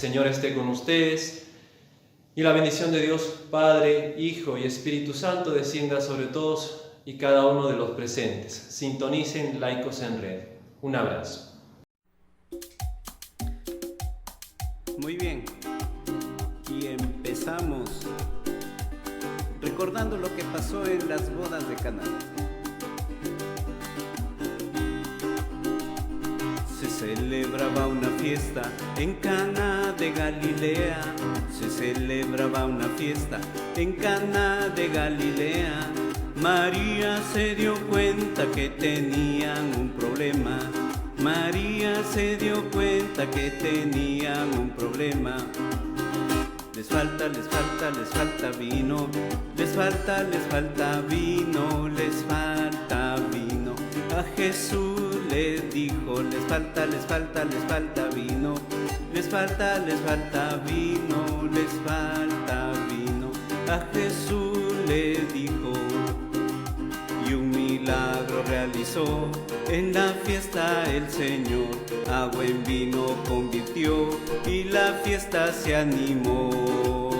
Señor esté con ustedes y la bendición de Dios Padre, Hijo y Espíritu Santo descienda sobre todos y cada uno de los presentes. Sintonicen Laicos en Red. Un abrazo. Muy bien, y empezamos recordando lo que pasó en las bodas de Caná. Se celebraba una fiesta en Caná de Galilea. Se celebraba una fiesta en Caná de Galilea. María se dio cuenta que tenían un problema. María se dio cuenta que tenían un problema. Les falta vino. Les falta vino, les falta vino. A Jesús le dijo, les falta vino. Les falta vino, les falta vino. A Jesús le dijo, y un milagro realizó en la fiesta el Señor. Agua en vino convirtió y la fiesta se animó.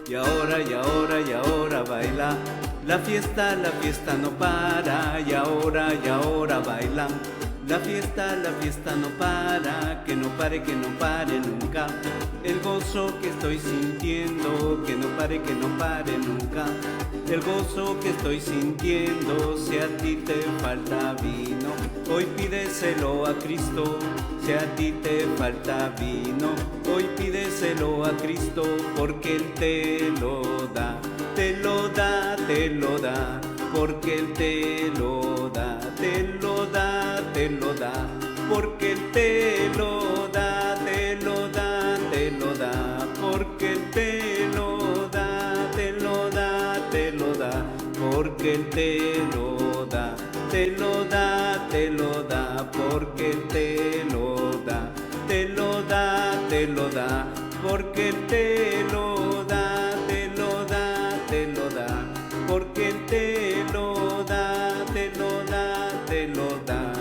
Y ahora baila. La fiesta no para. Y ahora baila. La fiesta no para, que no pare nunca. El gozo que estoy sintiendo, que no pare nunca. El gozo que estoy sintiendo, si a ti te falta vino, hoy pídeselo a Cristo. Si a ti te falta vino, hoy pídeselo a Cristo, porque Él te lo da, te lo da, te lo da, porque Él te lo da, te lo da, te lo da, porque Él te lo da, te lo da, te lo da, porque Él te lo da, te lo da, te lo da, porque Él te lo da, te lo da, te lo da, porque Él te lo da, te lo da, te lo da, porque Él te lo da, te lo da, te lo da, porque Él te lo da, te lo da, te lo da.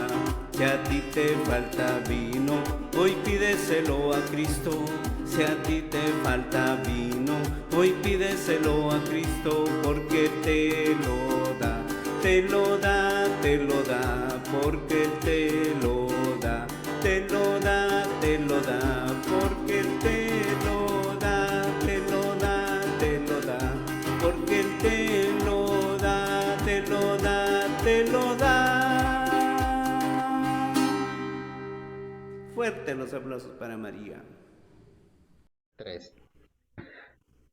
Si a ti te falta vino, hoy pídeselo a Cristo. Si a ti te falta vino, hoy pídeselo a Cristo, porque te lo da, te lo da, te lo da, porque Él te lo da, te lo da, te lo da, porque Él te lo da, te lo da, te lo da, porque Él te lo da, te lo da, te lo da. Fuerte los aplausos para María. 3.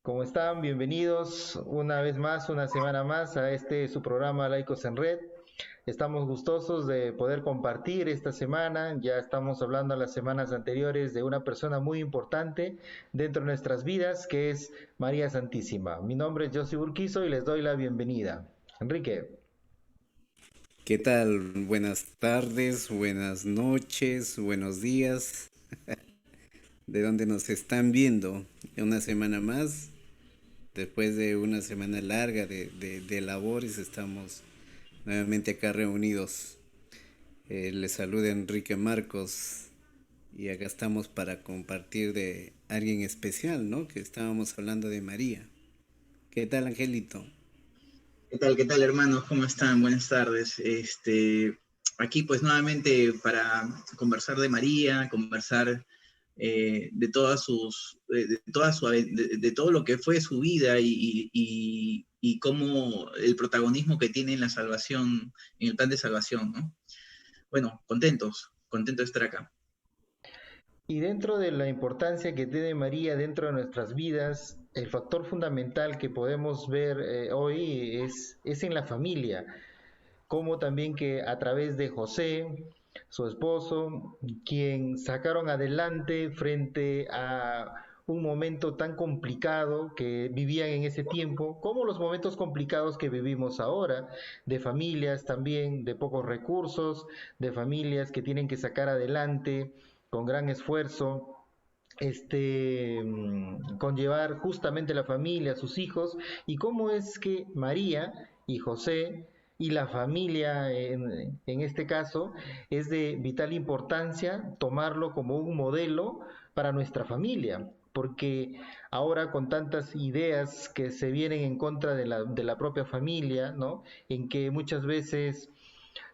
¿Cómo están? Bienvenidos una vez más, una semana más a su programa Laicos en Red. Estamos gustosos de poder compartir esta semana. Ya estamos hablando en las semanas anteriores de una persona muy importante dentro de nuestras vidas, que es María Santísima. Mi nombre es José Urquizo y les doy la bienvenida. Enrique. ¿Qué tal? Buenas tardes, buenas noches, buenos días. De donde nos están viendo una semana más, después de una semana larga de labores, estamos nuevamente acá reunidos. Les saluda Enrique Marcos y acá estamos para compartir de alguien especial, ¿no? Que estábamos hablando de María. ¿Qué tal, Angelito? ¿Qué tal, hermanos? ¿Cómo están? Buenas tardes. Aquí pues nuevamente para conversar de María, conversar de todas sus, de todo lo que fue su vida y cómo el protagonismo que tiene en la salvación, en el plan de salvación, ¿no? Bueno, contentos de estar acá. Y dentro de la importancia que tiene María dentro de nuestras vidas, el factor fundamental que podemos ver hoy es en la familia, como también que a través de José, su esposo, quien sacaron adelante frente a un momento tan complicado que vivían en ese tiempo, como los momentos complicados que vivimos ahora, de familias también de pocos recursos, de familias que tienen que sacar adelante con gran esfuerzo, conllevar justamente la familia, sus hijos, y cómo es que María y José y la familia en este caso es de vital importancia tomarlo como un modelo para nuestra familia, porque ahora con tantas ideas que se vienen en contra de la propia familia, ¿no? En que muchas veces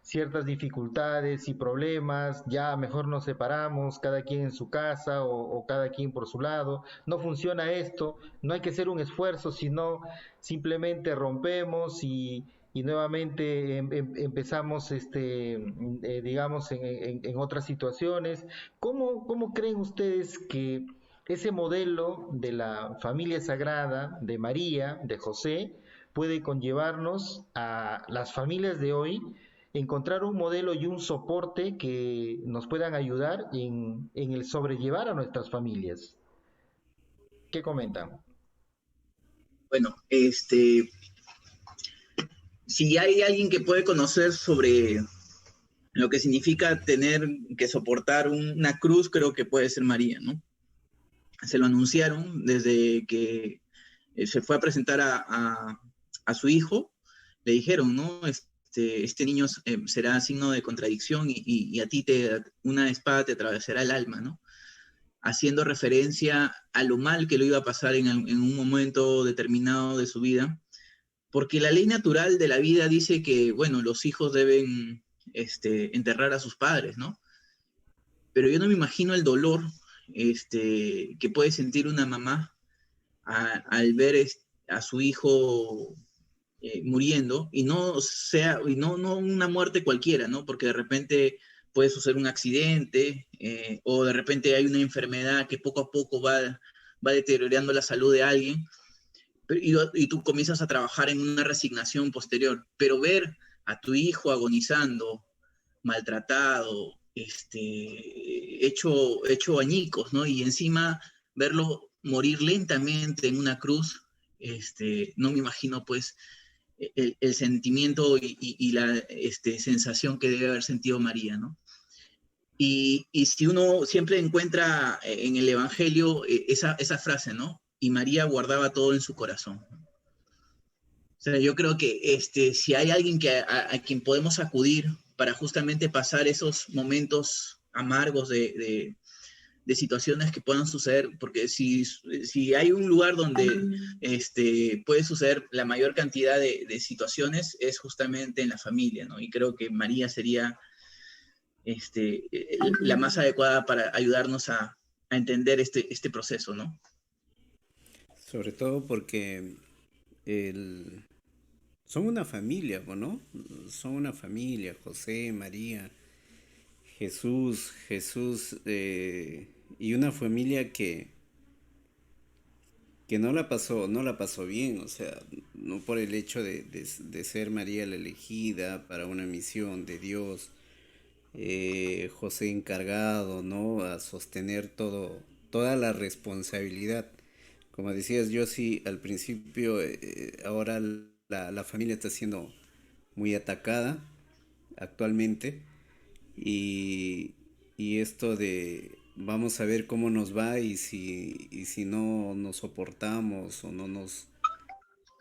ciertas dificultades y problemas, ya mejor nos separamos, cada quien en su casa o cada quien por su lado. No funciona esto, no hay que hacer un esfuerzo, sino simplemente rompemos y nuevamente empezamos, digamos, en otras situaciones. ¿Cómo creen ustedes que ese modelo de la familia sagrada, de María, de José, puede conllevarnos a las familias de hoy encontrar un modelo y un soporte que nos puedan ayudar en el sobrellevar a nuestras familias? ¿Qué comentan? Bueno, si hay alguien que puede conocer sobre lo que significa tener que soportar una cruz, creo que puede ser María, ¿no? Se lo anunciaron desde que se fue a presentar a su hijo, le dijeron, ¿no? Este niño será signo de contradicción y a ti una espada te atravesará el alma, ¿no? Haciendo referencia a lo mal que lo iba a pasar en un momento determinado de su vida, porque la ley natural de la vida dice que, bueno, los hijos deben enterrar a sus padres, ¿no? Pero yo no me imagino el dolor que puede sentir una mamá al ver a su hijo muriendo, y no una muerte cualquiera, ¿no? Porque de repente puede suceder un accidente, o de repente hay una enfermedad que poco a poco va deteriorando la salud de alguien, y tú comienzas a trabajar en una resignación posterior, pero ver a tu hijo agonizando, maltratado, hecho añicos, ¿no? Y encima verlo morir lentamente en una cruz, no me imagino pues el sentimiento y la sensación que debe haber sentido María, ¿no? Y si uno siempre encuentra en el Evangelio esa frase, ¿no? Y María guardaba todo en su corazón. O sea, yo creo que si hay alguien a quien podemos acudir para justamente pasar esos momentos amargos de situaciones que puedan suceder, porque si hay un lugar donde puede suceder la mayor cantidad de situaciones, es justamente en la familia, ¿no? Y creo que María sería la más adecuada para ayudarnos a entender este proceso, ¿no? Sobre todo porque el, son una familia, ¿no? Son una familia, José, María, Jesús, y una familia que no la pasó bien, o sea, no por el hecho de ser María la elegida para una misión de Dios, José encargado, ¿no? A sostener toda la responsabilidad. Como decías, yo sí, al principio, ahora la familia está siendo muy atacada actualmente y esto de vamos a ver cómo nos va y si no nos soportamos o no nos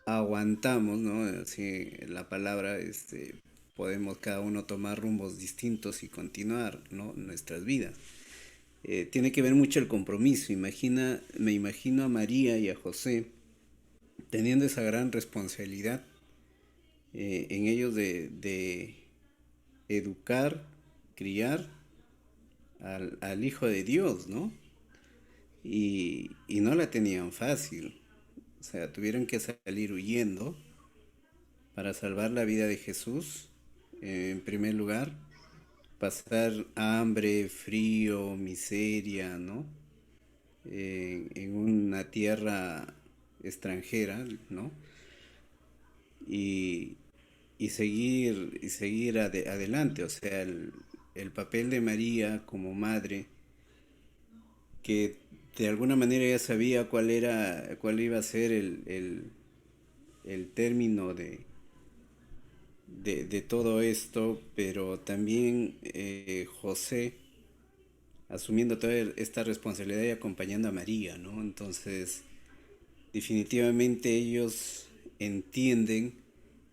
aguantamos, ¿no? Así la palabra, podemos cada uno tomar rumbos distintos y continuar, ¿no? Nuestras vidas. Tiene que ver mucho el compromiso. Me imagino a María y a José teniendo esa gran responsabilidad en ellos de educar, criar al Hijo de Dios, ¿no? Y no la tenían fácil. O sea, tuvieron que salir huyendo para salvar la vida de Jesús, en primer lugar, pasar hambre, frío, miseria, ¿no? En una tierra extranjera, ¿no? Y, y seguir adelante, o sea, el papel de María como madre, que de alguna manera ya sabía cuál iba a ser el término de todo esto, pero también José asumiendo toda esta responsabilidad y acompañando a María, ¿no? Entonces, definitivamente ellos entienden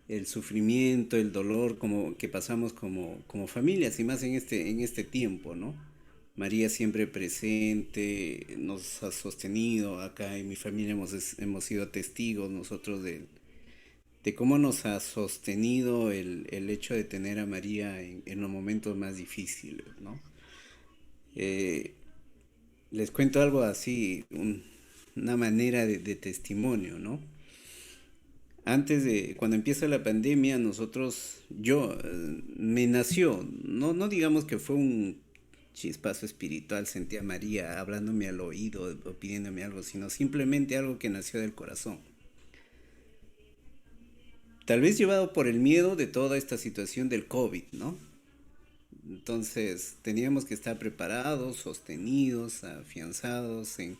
el sufrimiento, el dolor que pasamos como familias, y más en este tiempo, ¿no? María siempre presente, nos ha sostenido. Acá en mi familia hemos sido testigos nosotros de cómo nos ha sostenido el hecho de tener a María en los momentos más difíciles, ¿no? Eh, Les cuento algo así, una manera de testimonio, ¿no? Cuando empieza la pandemia, me nació, no digamos que fue un chispazo espiritual, sentí a María hablándome al oído o pidiéndome algo, sino simplemente algo que nació del corazón. Tal vez llevado por el miedo de toda esta situación del COVID, ¿no? Entonces teníamos que estar preparados, sostenidos, afianzados en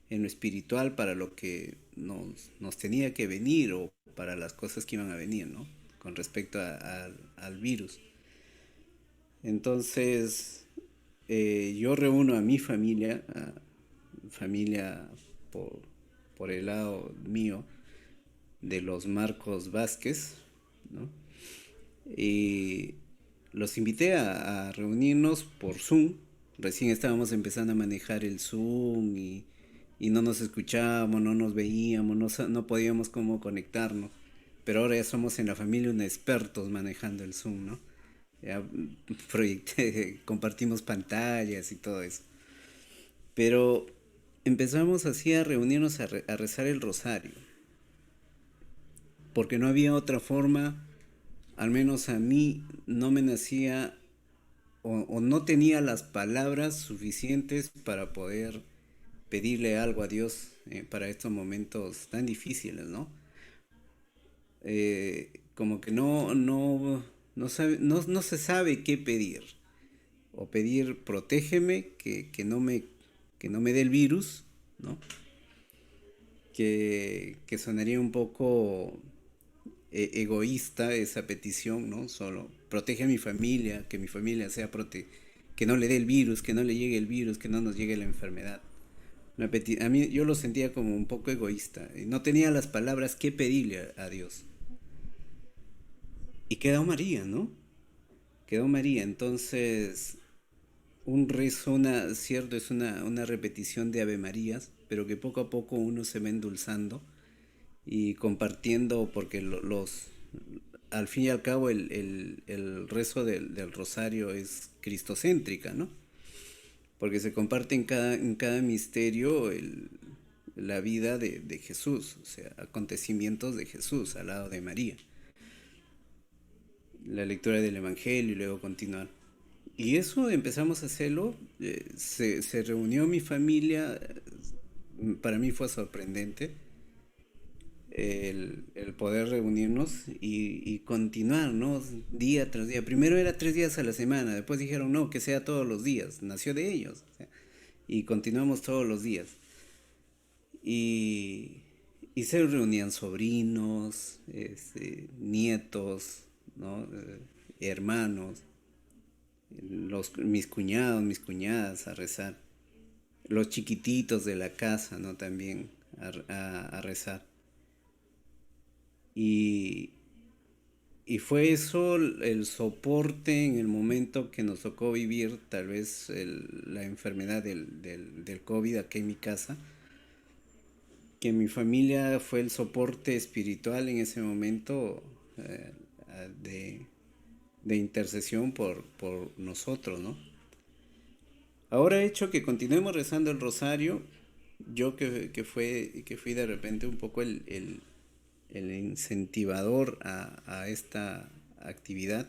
lo espiritual para lo que nos tenía que venir o para las cosas que iban a venir, ¿no? Con respecto al virus. Entonces yo reúno a mi familia, familia por, por el lado mío, de los Marcos Vázquez, ¿no? Y los invité a reunirnos por Zoom. Recién estábamos empezando a manejar el Zoom y no nos escuchábamos, no nos veíamos, no podíamos cómo conectarnos. Pero ahora ya somos en la familia unos expertos manejando el Zoom, ¿no? Ya compartimos pantallas y todo eso. Pero empezamos así a reunirnos a rezar el rosario, porque no había otra forma. Al menos a mí no me nacía o no tenía las palabras suficientes para poder pedirle algo a Dios para estos momentos tan difíciles, ¿no? Como que no se sabe qué pedir. O pedir protégeme, que no me dé el virus, ¿no? Que sonaría un poco egoísta esa petición, ¿no? Solo protege a mi familia, que mi familia que no le dé el virus, que no le llegue el virus, que no nos llegue la enfermedad. A mí yo lo sentía como un poco egoísta y no tenía las palabras que pedirle a Dios. Y quedó María, ¿no? Quedó María. Entonces un rezo, cierto, es una repetición de Ave Marías, pero que poco a poco uno se va endulzando y compartiendo, porque al fin y al cabo el rezo del rosario es cristocéntrica, ¿no? Porque se comparte en cada misterio la vida de Jesús, o sea, acontecimientos de Jesús al lado de María. La lectura del Evangelio y luego continuar. Y eso empezamos a hacerlo, se reunió mi familia, para mí fue sorprendente el poder reunirnos y continuar, ¿no? Día tras día. Primero era 3 días a la semana, después dijeron no, que sea todos los días, nació de ellos, o sea, y continuamos todos los días. Y, y se reunían sobrinos, nietos, ¿no? Hermanos, mis cuñados, mis cuñadas a rezar, los chiquititos de la casa, ¿no? También a rezar. Y, y fue eso el soporte en el momento que nos tocó vivir tal vez la enfermedad del COVID aquí en mi casa, que mi familia fue el soporte espiritual en ese momento de intercesión por nosotros, ¿no? Ahora he hecho que continuemos rezando el rosario, yo que fui de repente un poco el incentivador a esta actividad.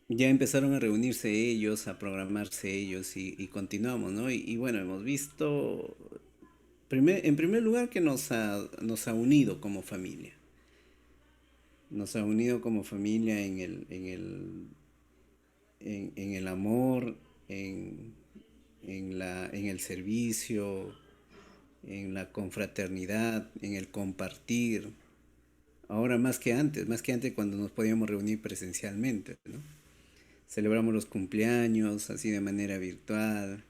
Ya empezaron a reunirse ellos, a programarse ellos y continuamos, ¿no? Y bueno, hemos visto, en primer lugar, que nos ha unido como familia. Nos ha unido como familia en el amor, en el servicio, en la confraternidad, en el compartir. Ahora más que antes cuando nos podíamos reunir presencialmente, ¿no? Celebramos los cumpleaños así de manera virtual,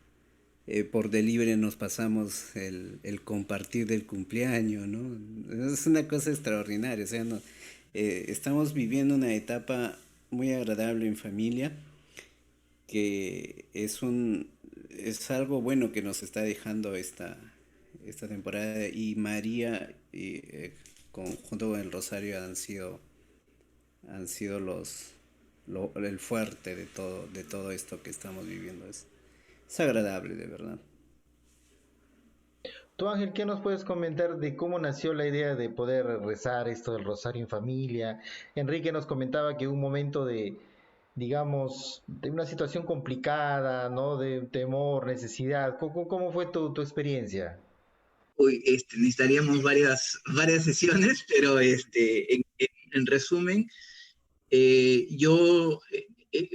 por delivery nos pasamos el compartir del cumpleaños, ¿no? Es una cosa extraordinaria, o sea, estamos viviendo una etapa muy agradable en familia, que es algo bueno que nos está dejando esta temporada, y María junto con el Rosario han sido el fuerte de todo esto que estamos viviendo. Es agradable, de verdad. Tú, Ángel, ¿qué nos puedes comentar de cómo nació la idea de poder rezar esto del rosario en familia? Enrique nos comentaba que un momento de, digamos, de una situación complicada, ¿no? De temor, necesidad. ¿Cómo fue tu experiencia? Uy, necesitaríamos varias sesiones, pero en resumen,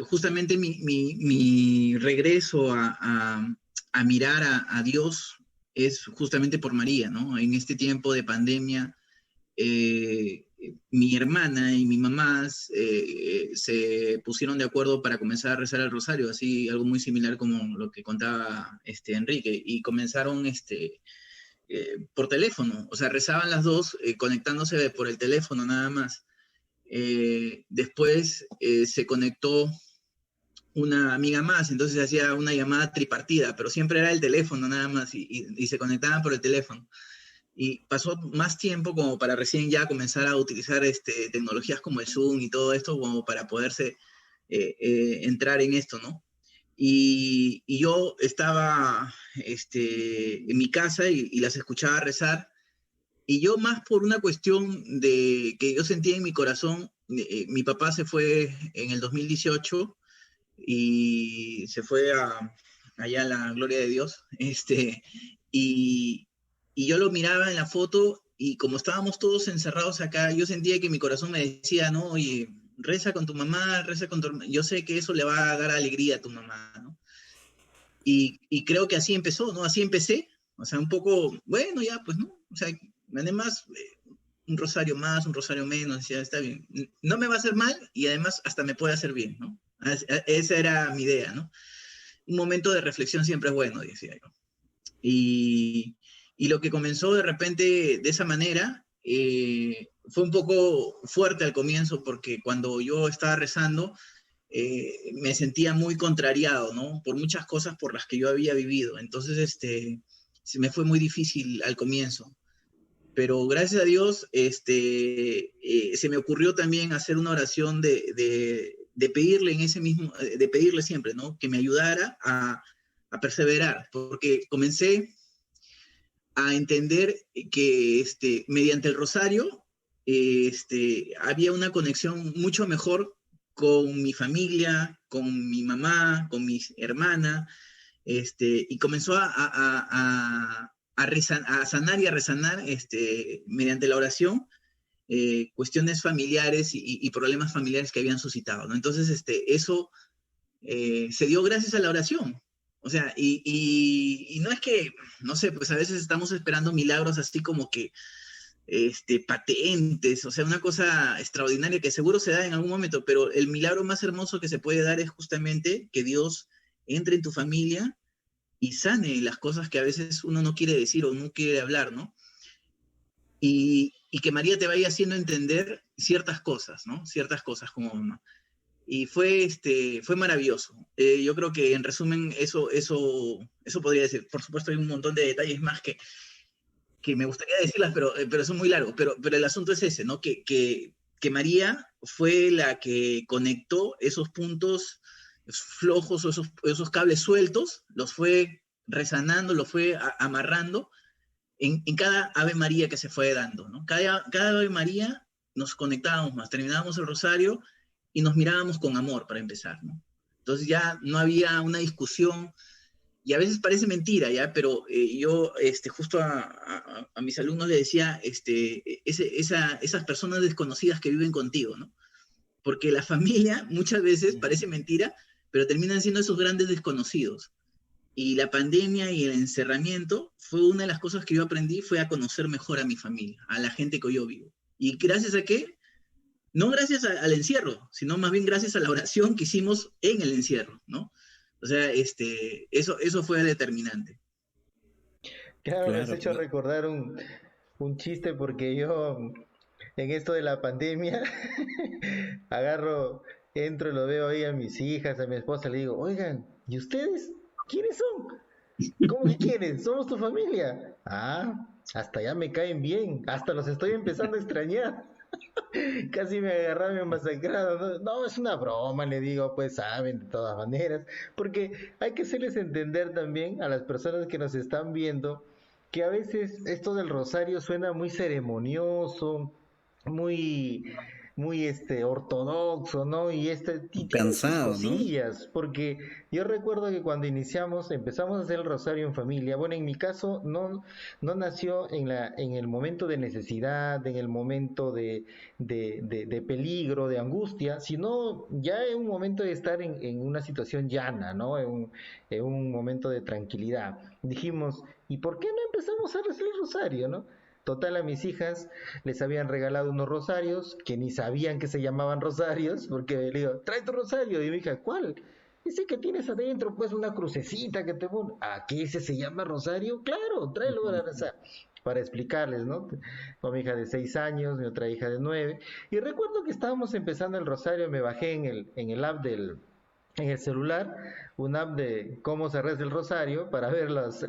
justamente mi regreso a mirar a Dios es justamente por María, ¿no? En este tiempo de pandemia, mi hermana y mi mamá se pusieron de acuerdo para comenzar a rezar el rosario, así algo muy similar como lo que contaba Enrique, y comenzaron por teléfono, o sea, rezaban las dos conectándose por el teléfono nada más. Después se conectó una amiga más, entonces se hacía una llamada tripartida, pero siempre era el teléfono nada más y se conectaban por el teléfono. Y pasó más tiempo como para recién ya comenzar a utilizar tecnologías como el Zoom y todo esto como para poderse entrar en esto, ¿no? Y yo estaba en mi casa y las escuchaba rezar, y yo más por una cuestión de que yo sentía en mi corazón. Mi papá se fue en el 2018 y se fue allá a la gloria de Dios, y, y yo lo miraba en la foto, y como estábamos todos encerrados acá, yo sentía que mi corazón me decía, no, oye, reza con tu mamá, reza con tu hermana, yo sé que eso le va a dar alegría a tu mamá, ¿no? Y creo que así empezó, ¿no? Así empecé, o sea, un poco, bueno, ya, pues, ¿no? O sea, además, un rosario más, un rosario menos, decía, está bien, no me va a hacer mal y además hasta me puede hacer bien, ¿no? Esa era mi idea, ¿no? Un momento de reflexión siempre es bueno, decía yo. Y, y lo que comenzó de repente de esa manera fue un poco fuerte al comienzo, porque cuando yo estaba rezando me sentía muy contrariado, ¿no? Por muchas cosas por las que yo había vivido. Entonces, se me fue muy difícil al comienzo. Pero gracias a Dios, se me ocurrió también hacer una oración de pedirle en ese mismo, de pedirle siempre, ¿no? Que me ayudara a perseverar, porque comencé a entender que mediante el rosario había una conexión mucho mejor con mi familia, con mi mamá, con mi hermana, y comenzó a sanar y a resanar mediante la oración cuestiones familiares y problemas familiares que habían suscitado, ¿no? Entonces, eso se dio gracias a la oración. O sea, y no es que, no sé, pues a veces estamos esperando milagros así como que patentes, o sea, una cosa extraordinaria que seguro se da en algún momento, pero el milagro más hermoso que se puede dar es justamente que Dios entre en tu familia y sane las cosas que a veces uno no quiere decir o no quiere hablar, ¿no? Y que María te vaya haciendo entender ciertas cosas, ¿no? Ciertas cosas como mamá. Y fue maravilloso. Yo creo que en resumen eso podría decir. Por supuesto hay un montón de detalles más que me gustaría decirlas, pero son muy largos. Pero el asunto es ese, ¿no? Que María fue la que conectó esos puntos flojos o esos cables sueltos, los fue resanando, los fue amarrando en cada Ave María que se fue dando, ¿no? Cada Ave María nos conectábamos más, terminábamos el rosario y nos mirábamos con amor para empezar, ¿no? Entonces ya no había una discusión, y a veces parece mentira, ¿ya? Pero yo justo a mis alumnos les decía, esas personas desconocidas que viven contigo, ¿no? Porque la familia muchas veces parece mentira, pero terminan siendo esos grandes desconocidos. Y la pandemia y el encerramiento fue una de las cosas que yo aprendí, fue a conocer mejor a mi familia, a la gente que yo vivo. ¿Y gracias a qué? No gracias al encierro, sino más bien gracias a la oración que hicimos en el encierro, ¿no? O sea, eso fue determinante. Claro, me has Claro, hecho recordar un chiste porque yo en esto de la pandemia agarro, entro y lo veo ahí a mis hijas, a mi esposa, le digo, oigan, ¿y ustedes? ¿Quiénes son? ¿Cómo que quiénes? Somos tu familia. Ah, hasta ya me caen bien, hasta los estoy empezando a extrañar. Casi me agarraron me masacrado. No, no, es una broma, le digo, pues saben, de todas maneras. Porque hay que hacerles entender también a las personas que nos están viendo que a veces esto del rosario suena muy ceremonioso, muy, muy ortodoxo, ¿no? Y tiene sus cansado, ¿no? cosillas, porque yo recuerdo que cuando empezamos a hacer el rosario en familia. Bueno, en mi caso no nació en el momento de necesidad, en el momento de peligro, de angustia, sino ya en un momento de estar en una situación llana, ¿no? En un momento de tranquilidad. Dijimos, ¿y por qué no empezamos a rezar el rosario, no? Total, a mis hijas les habían regalado unos rosarios que ni sabían que se llamaban rosarios, porque le digo, trae tu rosario. Y mi hija, ¿cuál? Dice que tienes adentro, pues, una crucecita que te pone. ¿A qué ese se llama rosario? Claro, tráelo para rezar. Para explicarles, ¿no? Con mi hija de 6 años, mi otra hija de 9. Y recuerdo que estábamos empezando el rosario, me bajé en el app en el celular, un app de cómo se reza el rosario para ver los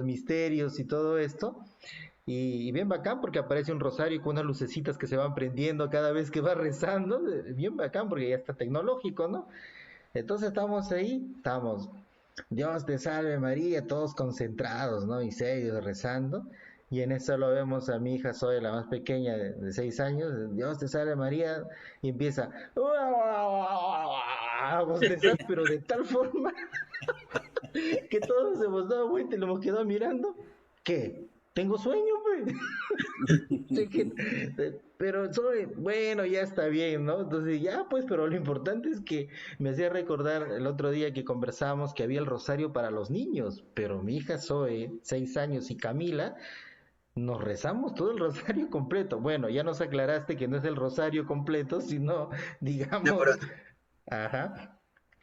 misterios y todo esto. Y bien bacán porque aparece un rosario con unas lucecitas que se van prendiendo cada vez que va rezando. Bien bacán porque ya está tecnológico, ¿no? Entonces estamos ahí, estamos, Dios te salve María, todos concentrados, ¿no? Y serios rezando. Y en eso lo vemos a mi hija Zoe, la más pequeña de 6 años, Dios te salve María, y empieza a bostezar, pero de tal forma que todos nos hemos dado vuelta y lo hemos quedado mirando. ¿Qué? Tengo sueño, pues. Pero soy, bueno, ya está bien, ¿no? Entonces, ya, pues, pero lo importante es que me hacía recordar el otro día que conversábamos que había el rosario para los niños, pero mi hija Zoe, 6 años, y Camila, nos rezamos todo el rosario completo. Bueno, ya nos aclaraste que no es el rosario completo, sino, No, pero digamos, ajá,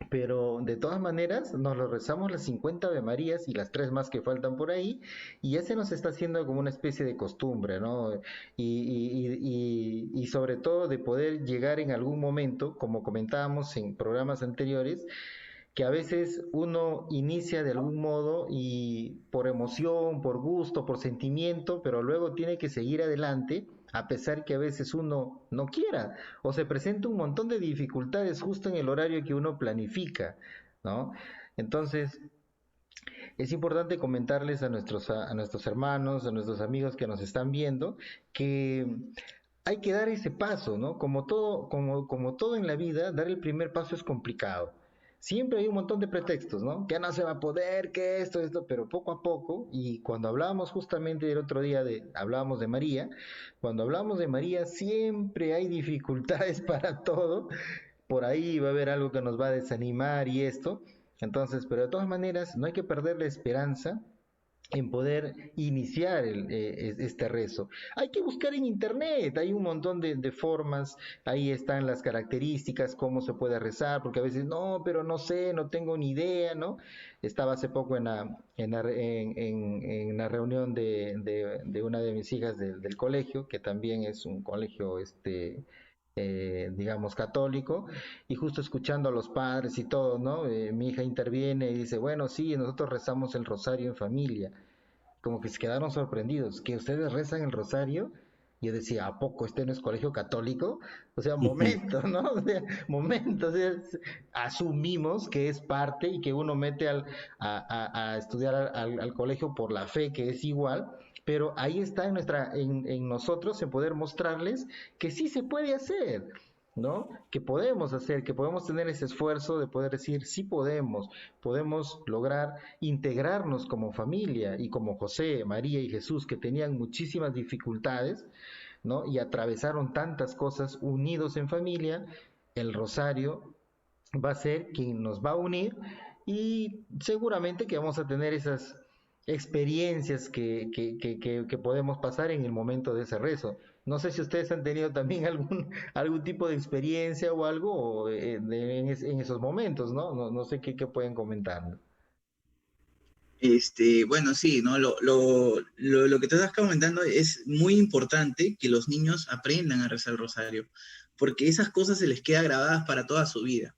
pero de todas maneras nos lo rezamos las 50 Ave Marías y las tres más que faltan por ahí, y ya se nos está haciendo como una especie de costumbre, ¿no? Y sobre todo de poder llegar en algún momento, como comentábamos en programas anteriores, que a veces uno inicia de algún modo y por emoción, por gusto, por sentimiento, pero luego tiene que seguir adelante a pesar que a veces uno no quiera o se presenta un montón de dificultades justo en el horario que uno planifica, ¿no? Entonces, es importante comentarles a nuestros hermanos, a nuestros amigos que nos están viendo, que hay que dar ese paso, ¿no? Como todo en la vida, dar el primer paso es complicado. Siempre hay un montón de pretextos, ¿no? Que no se va a poder, que esto, pero poco a poco, y cuando hablábamos justamente el otro día hablábamos de María, cuando hablamos de María siempre hay dificultades para todo, por ahí va a haber algo que nos va a desanimar y esto, entonces, pero de todas maneras no hay que perder la esperanza en poder iniciar este rezo. Hay que buscar en internet, hay un montón de formas, ahí están las características, cómo se puede rezar, porque a veces no, pero no sé, no tengo ni idea, ¿no? Estaba hace poco en la reunión de una de mis hijas del colegio, que también es un colegio digamos, católico, y justo escuchando a los padres y todo, ¿no? Mi hija interviene y dice, bueno, sí, nosotros rezamos el rosario en familia. Como que se quedaron sorprendidos, que ustedes rezan el rosario. Yo decía, ¿a poco este no es colegio católico? O sea, momento, ¿no? O sea, momento, o sea, asumimos que es parte y que uno mete a estudiar al colegio por la fe, que es igual, pero ahí está en nosotros en poder mostrarles que sí se puede hacer, ¿no? Que podemos hacer, que podemos tener ese esfuerzo de poder decir, sí podemos lograr integrarnos como familia y como José, María y Jesús, que tenían muchísimas dificultades, ¿no? Y atravesaron tantas cosas unidos en familia. El rosario va a ser quien nos va a unir y seguramente que vamos a tener experiencias que podemos pasar en el momento de ese rezo. No sé si ustedes han tenido también algún tipo de experiencia o algo en esos momentos, ¿no? No sé qué pueden comentar. Bueno, sí, ¿no? Lo que te estás comentando es muy importante que los niños aprendan a rezar el rosario, porque esas cosas se les quedan grabadas para toda su vida.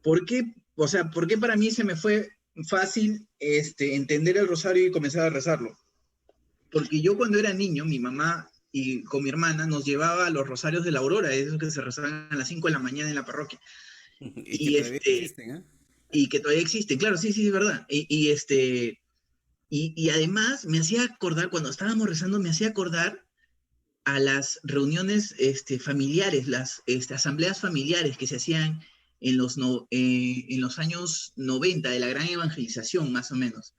¿Por qué? O sea, ¿por qué para mí se me fue fácil entender el rosario y comenzar a rezarlo? Porque yo cuando era niño, mi mamá y con mi hermana nos llevaba a los rosarios de la aurora, esos que se rezaban a las 5 de la mañana en la parroquia. Y que Y, todavía existen, ¿ah? y que todavía existen, claro, sí, sí, es verdad. Y además me hacía acordar, cuando estábamos rezando, me hacía acordar a las reuniones familiares, las asambleas familiares que se hacían en los años 90 de la gran evangelización, más o menos.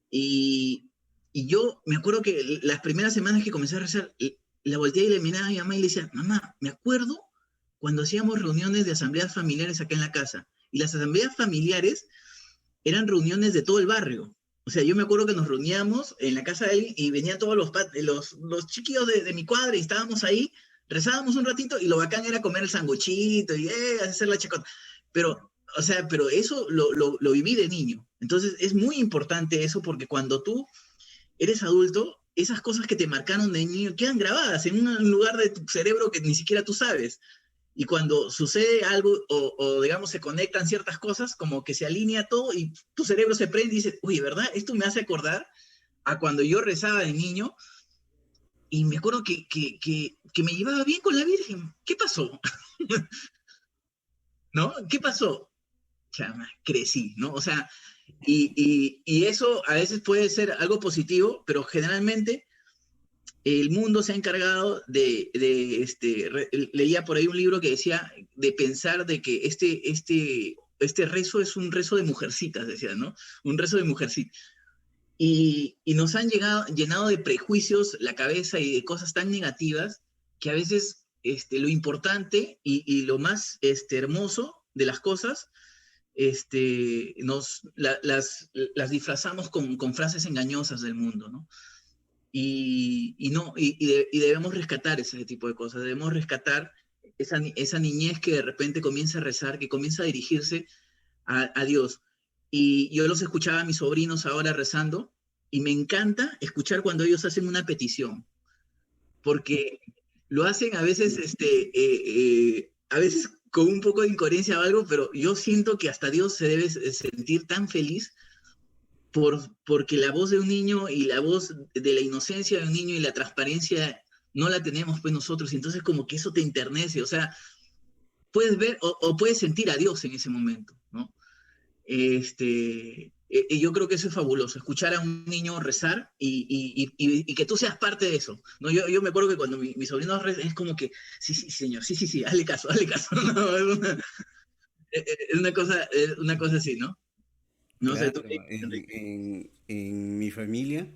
Y, y yo me acuerdo que las primeras semanas que comencé a rezar, la volteé y le miraba a mi mamá y le decía, mamá, me acuerdo cuando hacíamos reuniones de asambleas familiares acá en la casa. Y las asambleas familiares eran reuniones de todo el barrio. O sea, yo me acuerdo que nos reuníamos en la casa de alguien y venían todos los chiquillos de mi cuadra y estábamos ahí, rezábamos un ratito y lo bacán era comer el sanguchito y hacer la chacota. Pero, o sea, pero eso lo viví de niño. Entonces es muy importante eso porque cuando tú eres adulto, esas cosas que te marcaron de niño quedan grabadas en un lugar de tu cerebro que ni siquiera tú sabes. Y cuando sucede algo digamos se conectan ciertas cosas, como que se alinea todo y tu cerebro se prende y dice, oye, ¿verdad? Esto me hace acordar a cuando yo rezaba de niño y me acuerdo que me llevaba bien con la Virgen. ¿Qué pasó? ¿No? ¿Qué pasó? Chama, crecí, ¿no? O sea, y eso a veces puede ser algo positivo, pero generalmente el mundo se ha encargado leía por ahí un libro que decía de pensar de que este rezo es un rezo de mujercitas, decía, ¿no? Un rezo de mujercitas. Y nos han llenado de prejuicios la cabeza y de cosas tan negativas que a veces lo importante y lo más hermoso de las cosas las disfrazamos con frases engañosas del mundo, ¿no? Y debemos rescatar ese tipo de cosas, debemos rescatar esa niñez que de repente comienza a rezar, que comienza a dirigirse a Dios. Y yo los escuchaba a mis sobrinos ahora rezando, y me encanta escuchar cuando ellos hacen una petición, porque lo hacen a veces con un poco de incoherencia o algo, pero yo siento que hasta Dios se debe sentir tan feliz porque la voz de un niño y la voz de la inocencia de un niño y la transparencia no la tenemos pues nosotros, y entonces como que eso te enternece, o sea, puedes ver o puedes sentir a Dios en ese momento, ¿no? Yo creo que eso es fabuloso, escuchar a un niño rezar y que tú seas parte de eso, ¿no? Yo me acuerdo que cuando mi sobrino reza, es como que, sí, sí, señor, sí, sí, sí, hazle caso, hazle caso, ¿no? Es una cosa así, ¿no? No sé, tú, Claro, Enrique. en mi familia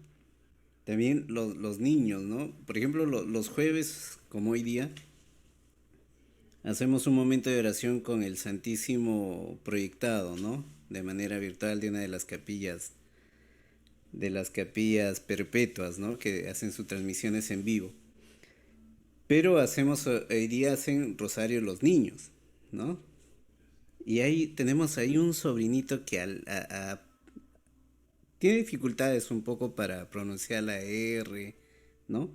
también los niños, ¿no? Por ejemplo, los jueves, como hoy día, hacemos un momento de oración con el Santísimo proyectado, ¿no? De manera virtual de las capillas perpetuas, ¿no? Que hacen sus transmisiones en vivo. Pero hoy día hacen rosario los niños, ¿no? Y ahí tenemos ahí un sobrinito que tiene dificultades un poco para pronunciar la R, ¿no?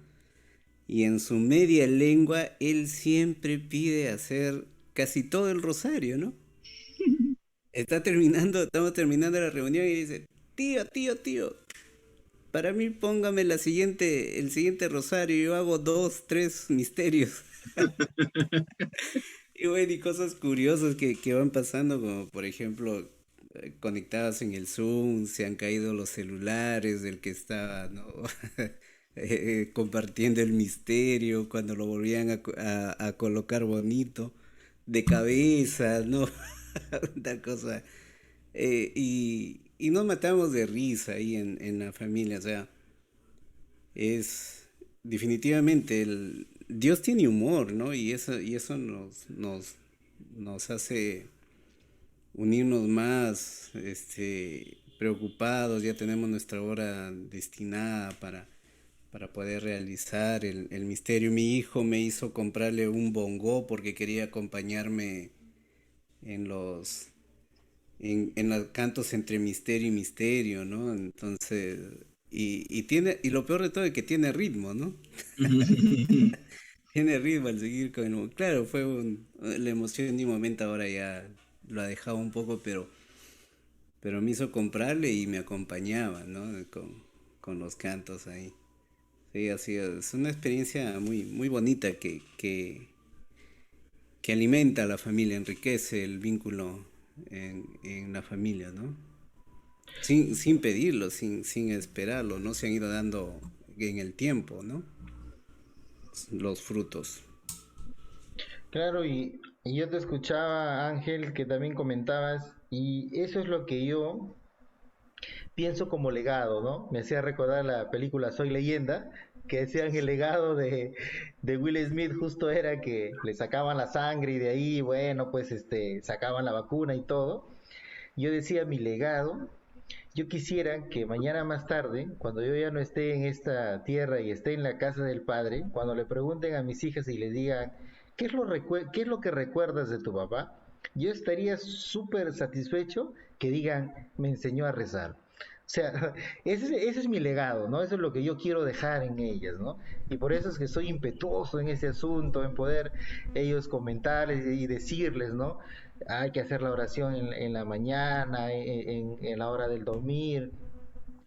Y en su media lengua él siempre pide hacer casi todo el rosario, ¿no? Estamos terminando la reunión y dice, tío, tío, tío, para mí póngame el siguiente rosario, yo hago dos, tres misterios. Y bueno, y cosas curiosas que van pasando, como por ejemplo, conectadas en el Zoom, se han caído los celulares del que estaba, ¿no? Compartiendo el misterio, cuando lo volvían a colocar bonito, de cabeza, ¿no? Tal cosa. Y nos matamos de risa ahí en la familia, o sea, es definitivamente Dios tiene humor, ¿no? Y eso nos hace unirnos más, preocupados, ya tenemos nuestra hora destinada para poder realizar el misterio. Mi hijo me hizo comprarle un bongo porque quería acompañarme en en los cantos entre misterio y misterio, ¿no? Entonces, y lo peor de todo es que tiene ritmo, ¿no? Tiene ritmo al seguir con claro, la emoción de un momento, ahora ya lo ha dejado un poco, pero me hizo comprarle y me acompañaba, ¿no? Con los cantos ahí. Sí, así es una experiencia muy bonita que alimenta a la familia, enriquece el vínculo en la familia, ¿no? Sin pedirlo, sin esperarlo, ¿no? Se han ido dando en el tiempo, ¿no? Los frutos. Claro, y yo te escuchaba, Ángel, que también comentabas, y eso es lo que yo pienso como legado, ¿no? Me hacía recordar la película Soy Leyenda, que decían el legado de Will Smith justo era que le sacaban la sangre y de ahí, bueno, pues sacaban la vacuna y todo. Yo decía, mi legado, yo quisiera que mañana más tarde, cuando yo ya no esté en esta tierra y esté en la casa del Padre, cuando le pregunten a mis hijas y les digan, ¿qué es lo que recuerdas de tu papá? Yo estaría súper satisfecho que digan, me enseñó a rezar. O sea, ese es mi legado, ¿no? Eso es lo que yo quiero dejar en ellas, ¿no? Y por eso es que soy impetuoso en ese asunto, en poder ellos comentarles y decirles, ¿no? Hay que hacer la oración en la mañana, en la hora del dormir,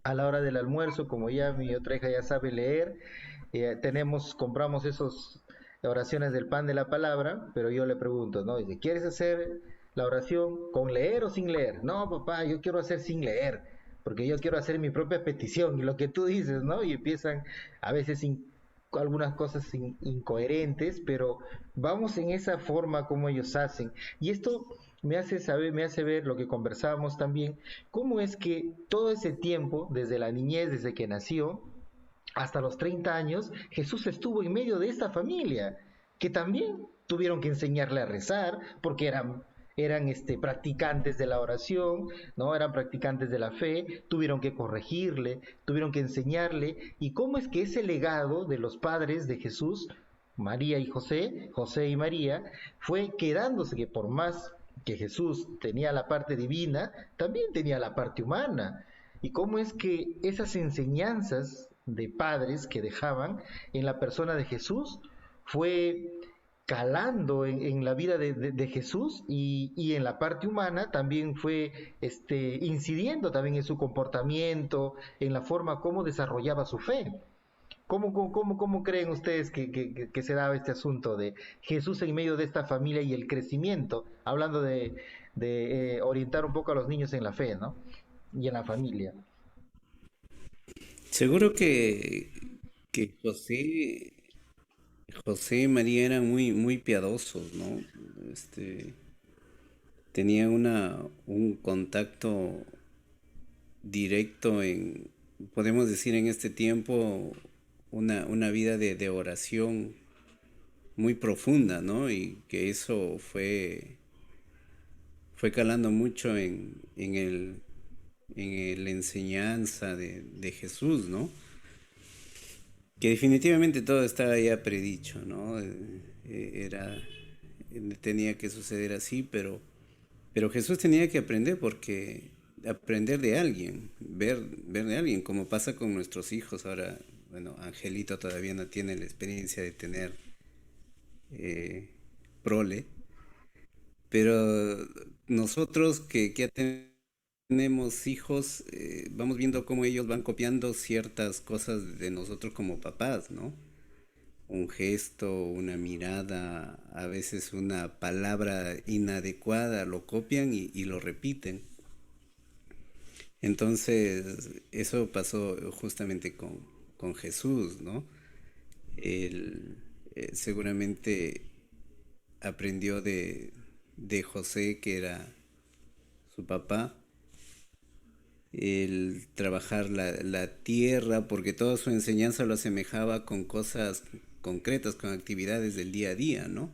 a la hora del almuerzo, como ya mi otra hija ya sabe leer, compramos esos oraciones del pan de la palabra, pero yo le pregunto, ¿no? Dice, ¿quieres hacer la oración con leer o sin leer? No, papá, yo quiero hacer sin leer, porque yo quiero hacer mi propia petición, y lo que tú dices, ¿no? Y empiezan a veces algunas cosas incoherentes, pero vamos en esa forma como ellos hacen. Y esto me hace saber, me hace ver lo que conversábamos también, cómo es que todo ese tiempo, desde la niñez, desde que nació, hasta los 30 años, Jesús estuvo en medio de esta familia, que también tuvieron que enseñarle a rezar, porque eran practicantes de la oración, ¿no? Eran practicantes de la fe, tuvieron que corregirle, tuvieron que enseñarle, y cómo es que ese legado de los padres de Jesús, María y José, José y María, fue quedándose, que por más que Jesús tenía la parte divina, también tenía la parte humana. Y cómo es que esas enseñanzas de padres que dejaban en la persona de Jesús fue calando en la vida de Jesús y en la parte humana también fue incidiendo también en su comportamiento, en la forma como desarrollaba su fe. ¿Cómo creen ustedes que se daba este asunto de Jesús en medio de esta familia y el crecimiento? Hablando de orientar un poco a los niños en la fe, ¿no? Y en la familia. Seguro que José y María eran muy piadosos, ¿no? Tenían un contacto directo podemos decir en este tiempo, una vida de oración muy profunda, ¿no? Y que eso fue calando mucho en la enseñanza de Jesús, ¿no? Que definitivamente todo estaba ya predicho, ¿no? Tenía que suceder así, pero Jesús tenía que aprender de alguien, ver de alguien, como pasa con nuestros hijos. Ahora, bueno, Angelito todavía no tiene la experiencia de tener prole, pero nosotros que ya tenemos hijos, vamos viendo cómo ellos van copiando ciertas cosas de nosotros como papás, ¿no? Un gesto, una mirada, a veces una palabra inadecuada, lo copian y lo repiten. Entonces, eso pasó justamente con Jesús, ¿no? Él seguramente aprendió de José, que era su papá, el trabajar la tierra, porque toda su enseñanza lo asemejaba con cosas concretas, con actividades del día a día, ¿no?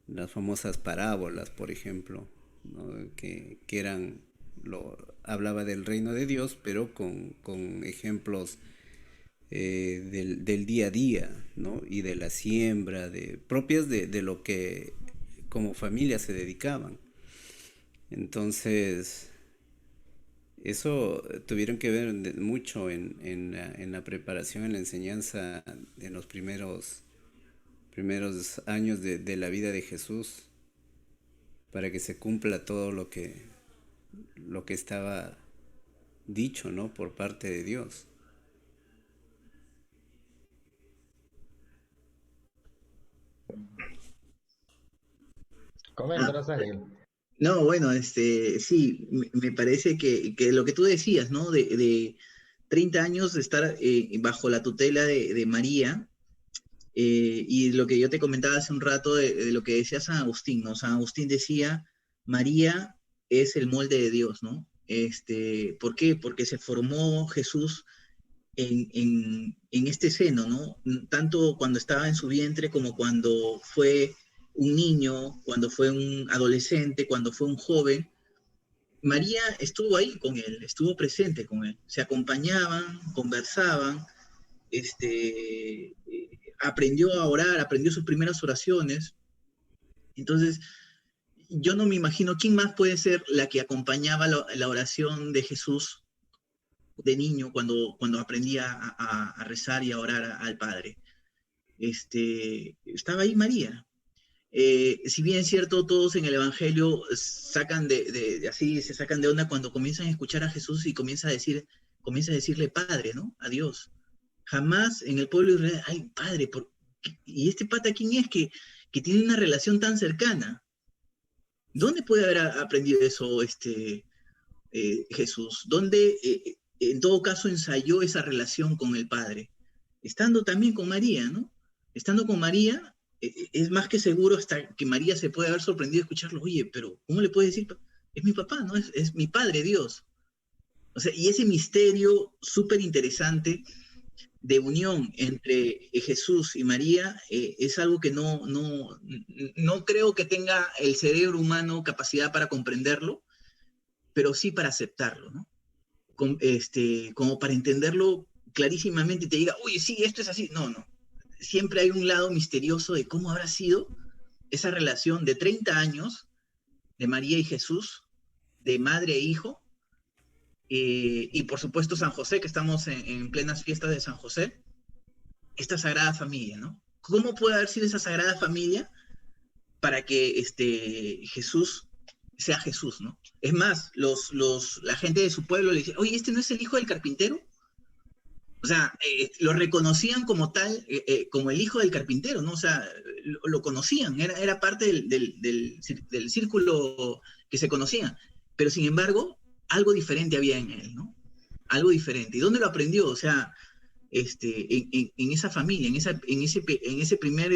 Las famosas parábolas, por ejemplo, ¿no? Que eran hablaba del reino de Dios, pero con ejemplos del día a día, ¿no? Y de la siembra, propias de lo que como familia se dedicaban. Entonces, eso tuvieron que ver mucho en la preparación, en la enseñanza, en los primeros años de la vida de Jesús, para que se cumpla todo lo que estaba dicho, ¿no? Por parte de Dios. Ah, Coméntanos, Ángel. no, bueno, sí, me parece que lo que tú decías, ¿no? De 30 años de estar bajo la tutela de María, y lo que yo te comentaba hace un rato de lo que decía San Agustín, ¿no? San Agustín decía, María es el molde de Dios, ¿no? ¿Por qué? Porque se formó Jesús en este seno, ¿no? Tanto cuando estaba en su vientre como cuando fue un niño, cuando fue un adolescente, cuando fue un joven. María estuvo ahí con él, estuvo presente con él, se acompañaban, conversaban, aprendió a orar, aprendió sus primeras oraciones. Entonces, yo no me imagino quién más puede ser la que acompañaba la oración de Jesús de niño cuando aprendía a rezar y a orar al Padre. Estaba ahí María. Si bien es cierto, todos en el Evangelio sacan así, se sacan de onda cuando comienzan a escuchar a Jesús y comienza a decirle Padre, ¿no? A Dios. Jamás en el pueblo de Israel, ay, Padre, ¿y este pata quién es que tiene una relación tan cercana? ¿Dónde puede haber aprendido eso Jesús? ¿Dónde, en todo caso, ensayó esa relación con el Padre? Estando también con María, ¿no? Estando con María, es más que seguro hasta que María se puede haber sorprendido de escucharlo. Oye, pero ¿cómo le puede decir? Es mi papá, ¿no? Es mi Padre, Dios. O sea, y ese misterio súper interesante de unión entre Jesús y María es algo que no creo que tenga el cerebro humano capacidad para comprenderlo, pero sí para aceptarlo, ¿no? Como para entenderlo clarísimamente y te diga, oye, sí, esto es así. No, no. Siempre hay un lado misterioso de cómo habrá sido esa relación de 30 años de María y Jesús, de madre e hijo, y por supuesto San José, que estamos en plenas fiestas de San José, esta sagrada familia, ¿no? ¿Cómo puede haber sido esa sagrada familia para que Jesús sea Jesús, ¿no? Es más, la gente de su pueblo le dice, oye, ¿este no es el hijo del carpintero? O sea, lo reconocían como tal, como el hijo del carpintero, ¿no? O sea, lo conocían, era parte del círculo que se conocía. Pero sin embargo, algo diferente había en él, ¿no? Algo diferente. ¿Y dónde lo aprendió? O sea, en esa familia, en ese primer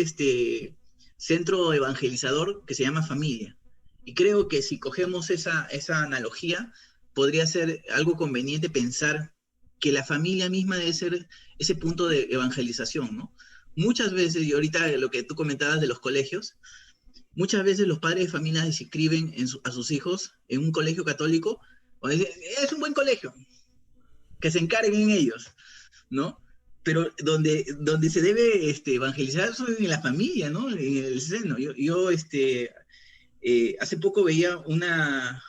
centro evangelizador que se llama familia. Y creo que si cogemos esa analogía, podría ser algo conveniente pensar que la familia misma debe ser ese punto de evangelización, ¿no? Muchas veces, y ahorita lo que tú comentabas de los colegios, muchas veces los padres de familia se inscriben a sus hijos en un colegio católico, o dicen, es un buen colegio, que se encarguen ellos, ¿no? Pero donde se debe evangelizar es en la familia, ¿no? En el seno. Yo hace poco veía una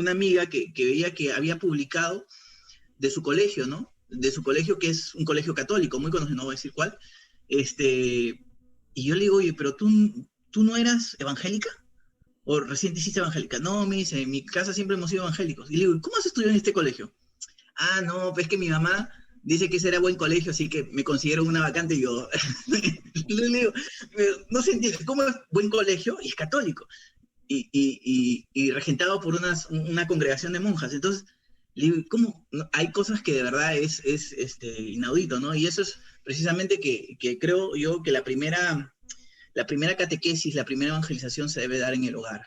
amiga que veía que había publicado de su colegio, ¿no? De su colegio, que es un colegio católico, muy conocido, no voy a decir cuál. Y yo le digo, oye, pero tú no eras evangélica, o recién te hiciste evangélica. No, me dice, en mi casa siempre hemos sido evangélicos. Y le digo, ¿cómo has estudiado en este colegio? Ah, no, pues que mi mamá dice que ese era buen colegio, así que me considero una vacante. Y yo le digo, no se entiende, ¿cómo es buen colegio? Y es católico. Y regentado por una congregación de monjas. Entonces, le digo, ¿cómo? No, hay cosas que de verdad es inaudito, ¿no? Y eso es precisamente que creo yo que la primera catequesis, la primera evangelización se debe dar en el hogar.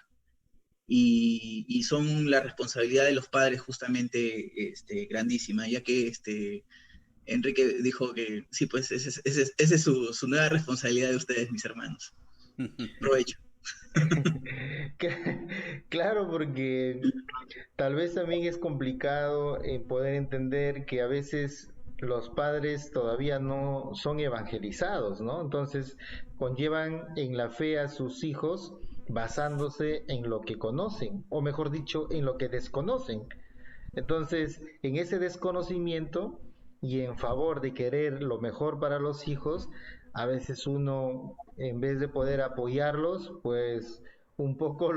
Y son la responsabilidad de los padres justamente grandísima, ya que Enrique dijo que sí, pues esa es su nueva responsabilidad de ustedes, mis hermanos. Provecho. Claro, porque tal vez también es complicado poder entender que a veces los padres todavía no son evangelizados, ¿no? Entonces conllevan en la fe a sus hijos basándose en lo que conocen, o mejor dicho, en lo que desconocen. Entonces, en ese desconocimiento y en favor de querer lo mejor para los hijos, a veces uno, en vez de poder apoyarlos, pues un poco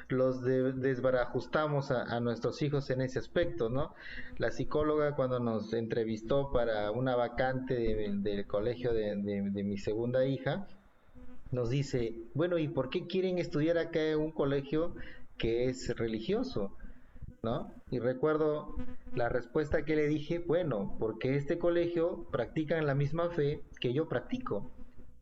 desbarajustamos a nuestros hijos en ese aspecto, ¿no? La psicóloga cuando nos entrevistó para una vacante del colegio de mi segunda hija, nos dice, bueno, ¿y por qué quieren estudiar acá en un colegio que es religioso? ¿No? Y recuerdo la respuesta que le dije, bueno, porque este colegio practican la misma fe que yo practico.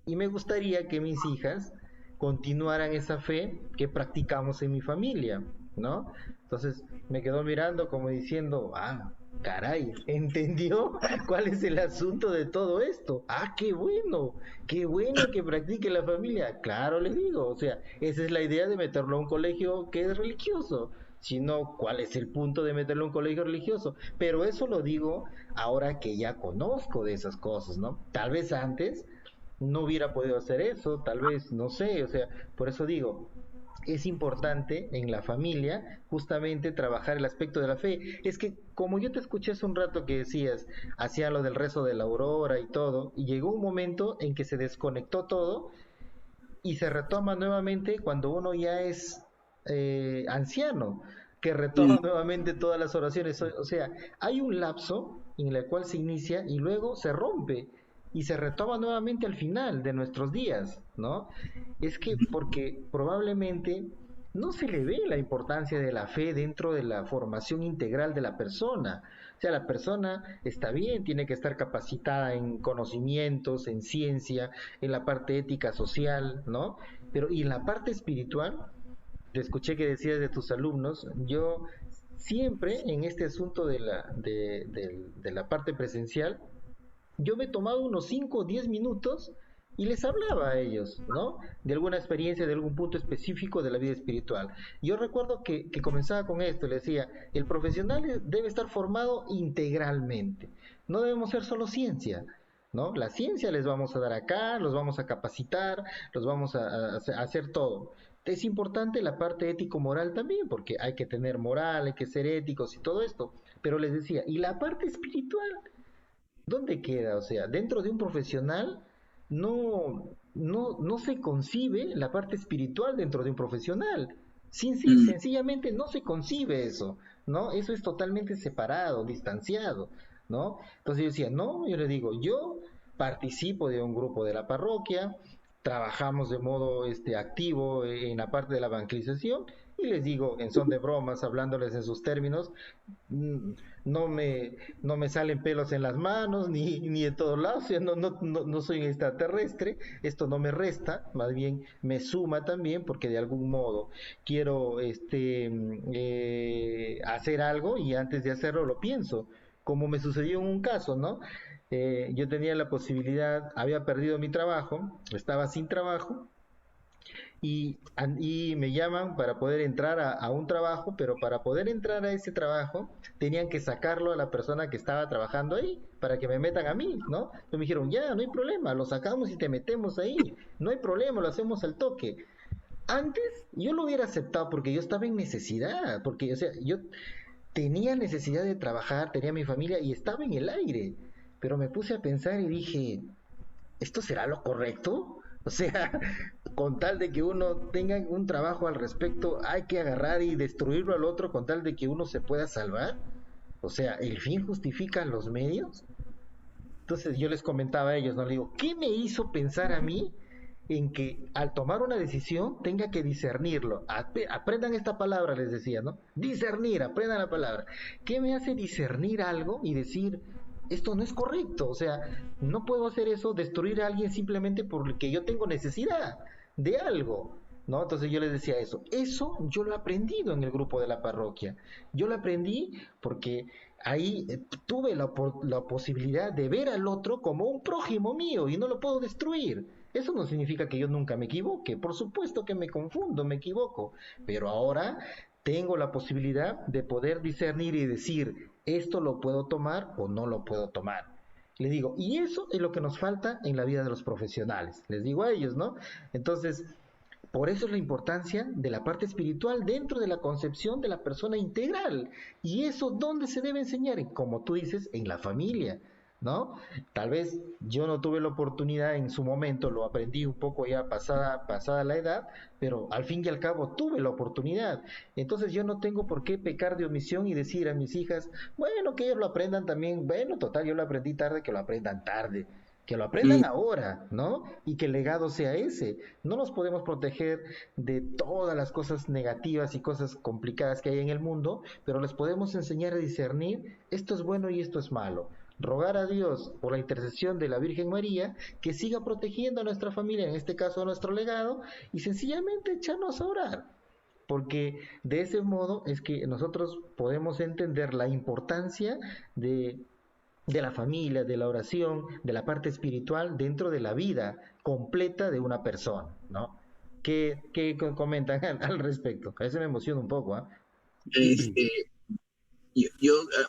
Y me gustaría que mis hijas continuaran esa fe que practicamos en mi familia, ¿no? Entonces me quedó mirando como diciendo, ah, caray, ¿entendió cuál es el asunto de todo esto? Ah, qué bueno que practique la familia. Claro, le digo, o sea, esa es la idea de meterlo a un colegio que es religioso. Sino cuál es el punto de meterlo a un colegio religioso. Pero eso lo digo ahora que ya conozco de esas cosas, ¿no? Tal vez antes no hubiera podido hacer eso, tal vez, no sé, o sea, por eso digo, es importante en la familia justamente trabajar el aspecto de la fe. Es que como yo te escuché hace un rato que decías, hacía lo del rezo de la aurora y todo, y llegó un momento en que se desconectó todo y se retoma nuevamente cuando uno ya es anciano, que retoma nuevamente todas las oraciones. O sea, hay un lapso en el cual se inicia y luego se rompe y se retoma nuevamente al final de nuestros días, ¿no? Es que porque probablemente no se le ve la importancia de la fe dentro de la formación integral de la persona. O sea, la persona está bien, tiene que estar capacitada en conocimientos, en ciencia, en la parte ética social, ¿no? Pero y en la parte espiritual, te escuché que decías de tus alumnos, yo siempre en este asunto de la parte presencial, yo me he tomado unos 5 o 10 minutos y les hablaba a ellos, ¿no? De alguna experiencia, de algún punto específico de la vida espiritual. Yo recuerdo que comenzaba con esto, le decía, el profesional debe estar formado integralmente, no debemos ser solo ciencia, ¿no? La ciencia les vamos a dar acá, los vamos a capacitar, los vamos a hacer todo. Es importante la parte ético-moral también, porque hay que tener moral, hay que ser éticos y todo esto. Pero les decía, ¿y la parte espiritual? ¿Dónde queda? O sea, dentro de un profesional no se concibe la parte espiritual dentro de un profesional. Sencillamente no se concibe eso, ¿no? Eso es totalmente separado, distanciado, ¿no? Entonces yo decía, no, yo le digo, yo participo de un grupo de la parroquia, trabajamos de modo activo en la parte de la evangelización y les digo en son de bromas, hablándoles en sus términos, mm, no me salen pelos en las manos ni de todos lados, o sea, no soy un extraterrestre, esto no me resta, más bien me suma también porque de algún modo quiero hacer algo y antes de hacerlo lo pienso, como me sucedió en un caso, ¿no? Yo tenía la posibilidad, había perdido mi trabajo, estaba sin trabajo y me llaman para poder entrar a un trabajo, pero para poder entrar a ese trabajo tenían que sacarlo a la persona que estaba trabajando ahí para que me metan a mí, ¿no? Entonces me dijeron, ya, no hay problema, lo sacamos y te metemos ahí, no hay problema, lo hacemos al toque. Antes yo lo hubiera aceptado porque yo estaba en necesidad, porque, o sea, yo tenía necesidad de trabajar, tenía mi familia y estaba en el aire, pero me puse a pensar y dije, ¿esto será lo correcto? O sea, con tal de que uno tenga un trabajo al respecto, hay que agarrar y destruirlo al otro con tal de que uno se pueda salvar. O sea, ¿el fin justifica los medios? Entonces yo les comentaba a ellos, no le digo, ¿qué me hizo pensar a mí en que al tomar una decisión tenga que discernirlo? Aprendan esta palabra, les decía, ¿no? Discernir, aprendan la palabra. ¿Qué me hace discernir algo y decir, esto no es correcto? O sea, no puedo hacer eso, destruir a alguien simplemente porque yo tengo necesidad de algo. ¿No? Entonces yo les decía eso yo lo he aprendido en el grupo de la parroquia, yo lo aprendí porque ahí tuve la posibilidad de ver al otro como un prójimo mío y no lo puedo destruir, Eso no significa que yo nunca me equivoque, por supuesto que me confundo, me equivoco, pero ahora tengo la posibilidad de poder discernir y decir, esto lo puedo tomar o no lo puedo tomar. Le digo, y eso es lo que nos falta en la vida de los profesionales, les digo a ellos, ¿no? Entonces, por eso es la importancia de la parte espiritual dentro de la concepción de la persona integral. ¿Y eso dónde se debe enseñar? Como tú dices, en la familia, ¿no? Tal vez yo no tuve la oportunidad en su momento, lo aprendí un poco ya pasada la edad, pero al fin y al cabo tuve la oportunidad. Entonces yo no tengo por qué pecar de omisión y decir a mis hijas, bueno, que ellos lo aprendan también, bueno, total, yo lo aprendí tarde, que lo aprendan tarde. Que lo aprendan Mm, ahora, ¿no? Y que el legado sea ese. No nos podemos proteger de todas las cosas negativas y cosas complicadas que hay en el mundo, pero les podemos enseñar a discernir esto es bueno y esto es malo. Rogar a Dios por la intercesión de la Virgen María que siga protegiendo a nuestra familia, en este caso a nuestro legado, y sencillamente echarnos a orar. Porque de ese modo es que nosotros podemos entender la importancia de la familia, de la oración, de la parte espiritual dentro de la vida completa de una persona, ¿no? ¿Qué comentan al respecto? A veces me emociona un poco, ¿ah? este,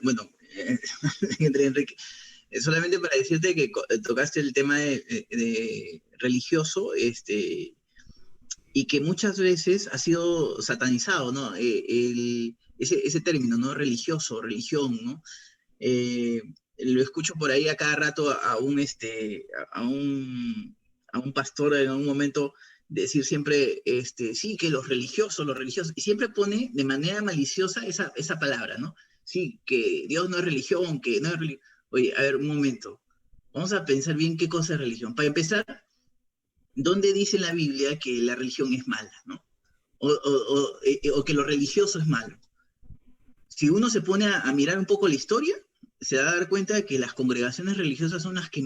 bueno, entre Enrique, solamente para decirte que tocaste el tema de religioso, y que muchas veces ha sido satanizado, ¿no? Ese término, ¿no? Religioso, religión, ¿no? Eh, lo escucho por ahí a cada rato a un pastor en un momento decir siempre, sí, que los religiosos, y siempre pone de manera maliciosa esa palabra, ¿no? Sí, que Dios no es religión, que no es religión. Oye, a ver, un momento, vamos a pensar bien qué cosa es religión. Para empezar, ¿dónde dice en la Biblia que la religión es mala, ¿no? O que lo religioso es malo. Si uno se pone a mirar un poco la historia, se va a dar cuenta de que las congregaciones religiosas son las que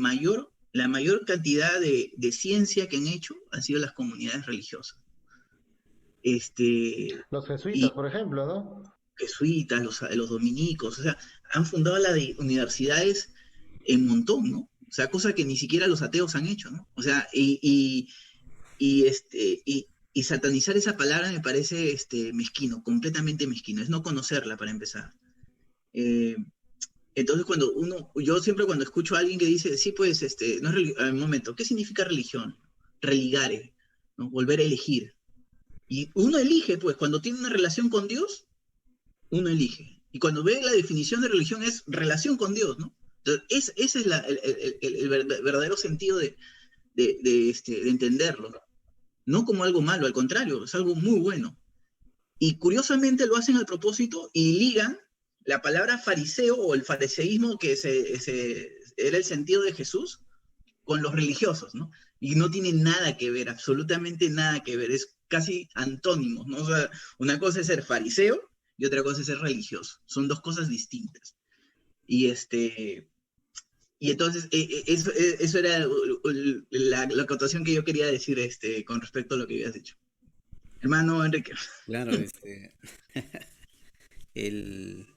la mayor cantidad de ciencia que han hecho han sido las comunidades religiosas. Los jesuitas, Y por ejemplo, ¿no? jesuitas, los dominicos, o sea, han fundado las universidades en montón, ¿no? O sea, cosa que ni siquiera los ateos han hecho, ¿no? O sea, y satanizar esa palabra me parece mezquino, completamente mezquino, es no conocerla para empezar. Eh, entonces yo siempre cuando escucho a alguien que dice, sí, pues, no es un momento, ¿qué significa religión? Religare, ¿no? Volver a elegir. Y uno elige, pues, cuando tiene una relación con Dios, uno elige. Y cuando ve la definición de religión es relación con Dios, ¿no? Entonces, ese es el verdadero sentido de entenderlo. No como algo malo, al contrario, es algo muy bueno. Y curiosamente lo hacen al propósito y ligan la palabra fariseo o el fariseísmo era el sentido de Jesús con los religiosos, ¿no? Y no tiene nada que ver, absolutamente nada que ver, es casi antónimos, ¿no? O sea, una cosa es ser fariseo y otra cosa es ser religioso, son dos cosas distintas. Y y entonces eso era la acotación que yo quería decir con respecto a lo que habías dicho. Hermano Enrique. Claro, el,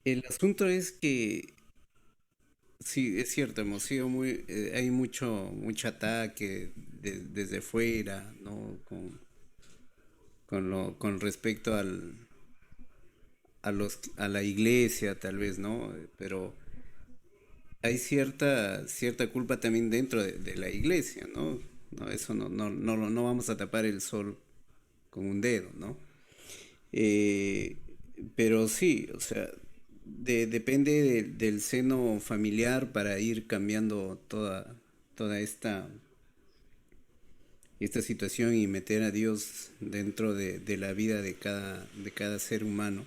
el asunto es que sí, es cierto, hemos sido hay mucho ataque desde fuera, ¿no? Con respecto a la iglesia, tal vez, ¿no? Pero hay cierta culpa también dentro de la iglesia, ¿no? No, eso no vamos a tapar el sol con un dedo, ¿no? Eh, pero sí, o sea, depende del seno familiar para ir cambiando toda esta situación y meter a Dios dentro de la vida de cada ser humano.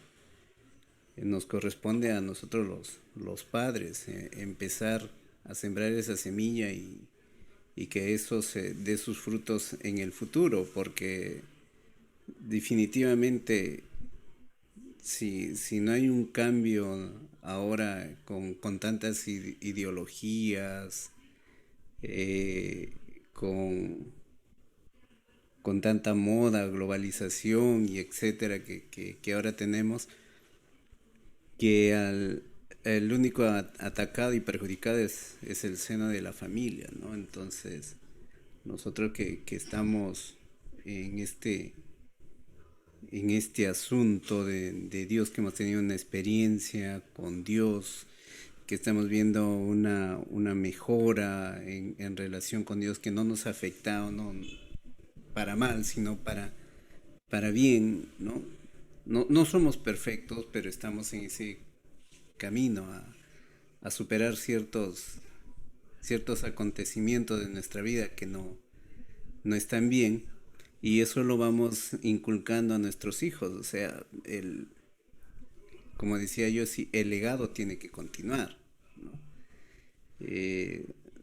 Nos corresponde a nosotros los padres empezar a sembrar esa semilla y que eso se dé sus frutos en el futuro, porque definitivamente si no hay un cambio ahora con tantas ideologías, eh, con, con tanta moda, globalización y etcétera que ahora tenemos, que el único atacado y perjudicado es el seno de la familia, ¿no? Entonces, nosotros que estamos en este asunto de Dios, que hemos tenido una experiencia con Dios, que estamos viendo una mejora en relación con Dios, que no nos ha afectado, no para mal, sino para bien, ¿no? No somos perfectos, pero estamos en ese camino a superar ciertos acontecimientos de nuestra vida que no están bien, y eso lo vamos inculcando a nuestros hijos. O sea, como decía yo, sí, el legado tiene que continuar, ¿no?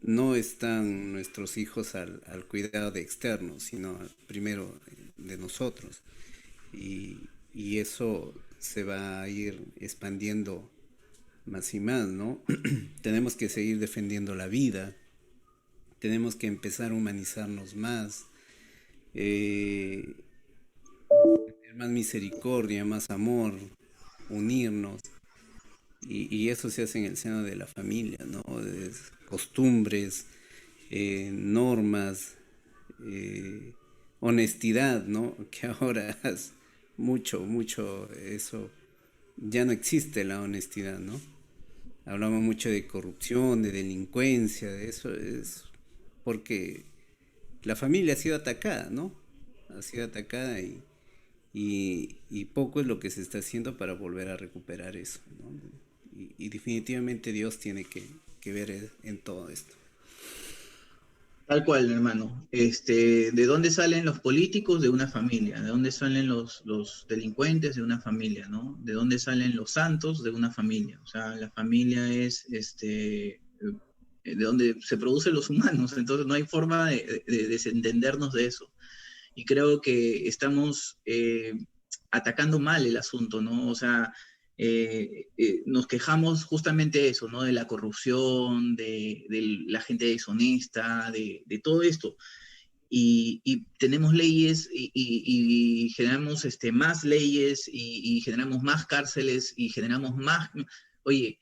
No están nuestros hijos al cuidado de externos, sino primero de nosotros, y eso se va a ir expandiendo más y más, ¿no? Tenemos que seguir defendiendo la vida, tenemos que empezar a humanizarnos más, tener más misericordia, más amor, unirnos, y eso se hace en el seno de la familia, ¿no? Costumbres, normas, honestidad, ¿no? Que ahora es mucho eso, ya no existe la honestidad, ¿no? Hablamos mucho de corrupción, de delincuencia, de eso, es porque la familia ha sido atacada, ¿no? Ha sido atacada, y poco es lo que se está haciendo para volver a recuperar eso, ¿no? Y definitivamente Dios tiene que ver en todo esto. Tal cual, hermano. ¿De dónde salen los políticos? De una familia. ¿De dónde salen los delincuentes? De una familia, ¿no? ¿De dónde salen los santos? De una familia. O sea, la familia es, de donde se producen los humanos. Entonces no hay forma de desentendernos de eso. Y creo que estamos atacando mal el asunto, ¿no? O sea, nos quejamos justamente de eso, ¿no? De la corrupción, de la gente deshonesta, de todo esto. Y tenemos leyes y generamos más leyes y generamos más cárceles y generamos más... Oye,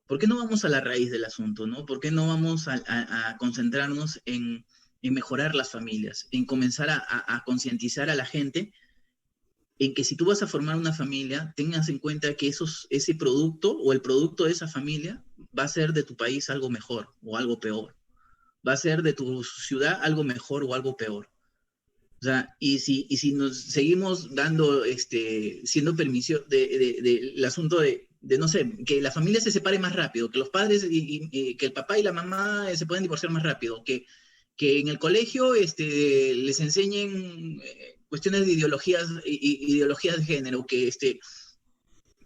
¿por qué no vamos a la raíz del asunto, no? ¿Por qué no vamos a concentrarnos en mejorar las familias, en comenzar a concientizar a la gente en que si tú vas a formar una familia, tengas en cuenta que ese producto o el producto de esa familia va a ser de tu país algo mejor o algo peor. Va a ser de tu ciudad algo mejor o algo peor. O sea, y si nos seguimos dando, siendo permisión del asunto de, no sé, que la familia se separe más rápido, que los padres, que el papá y la mamá se puedan divorciar más rápido, que en el colegio les enseñen cuestiones de ideologías de género, que o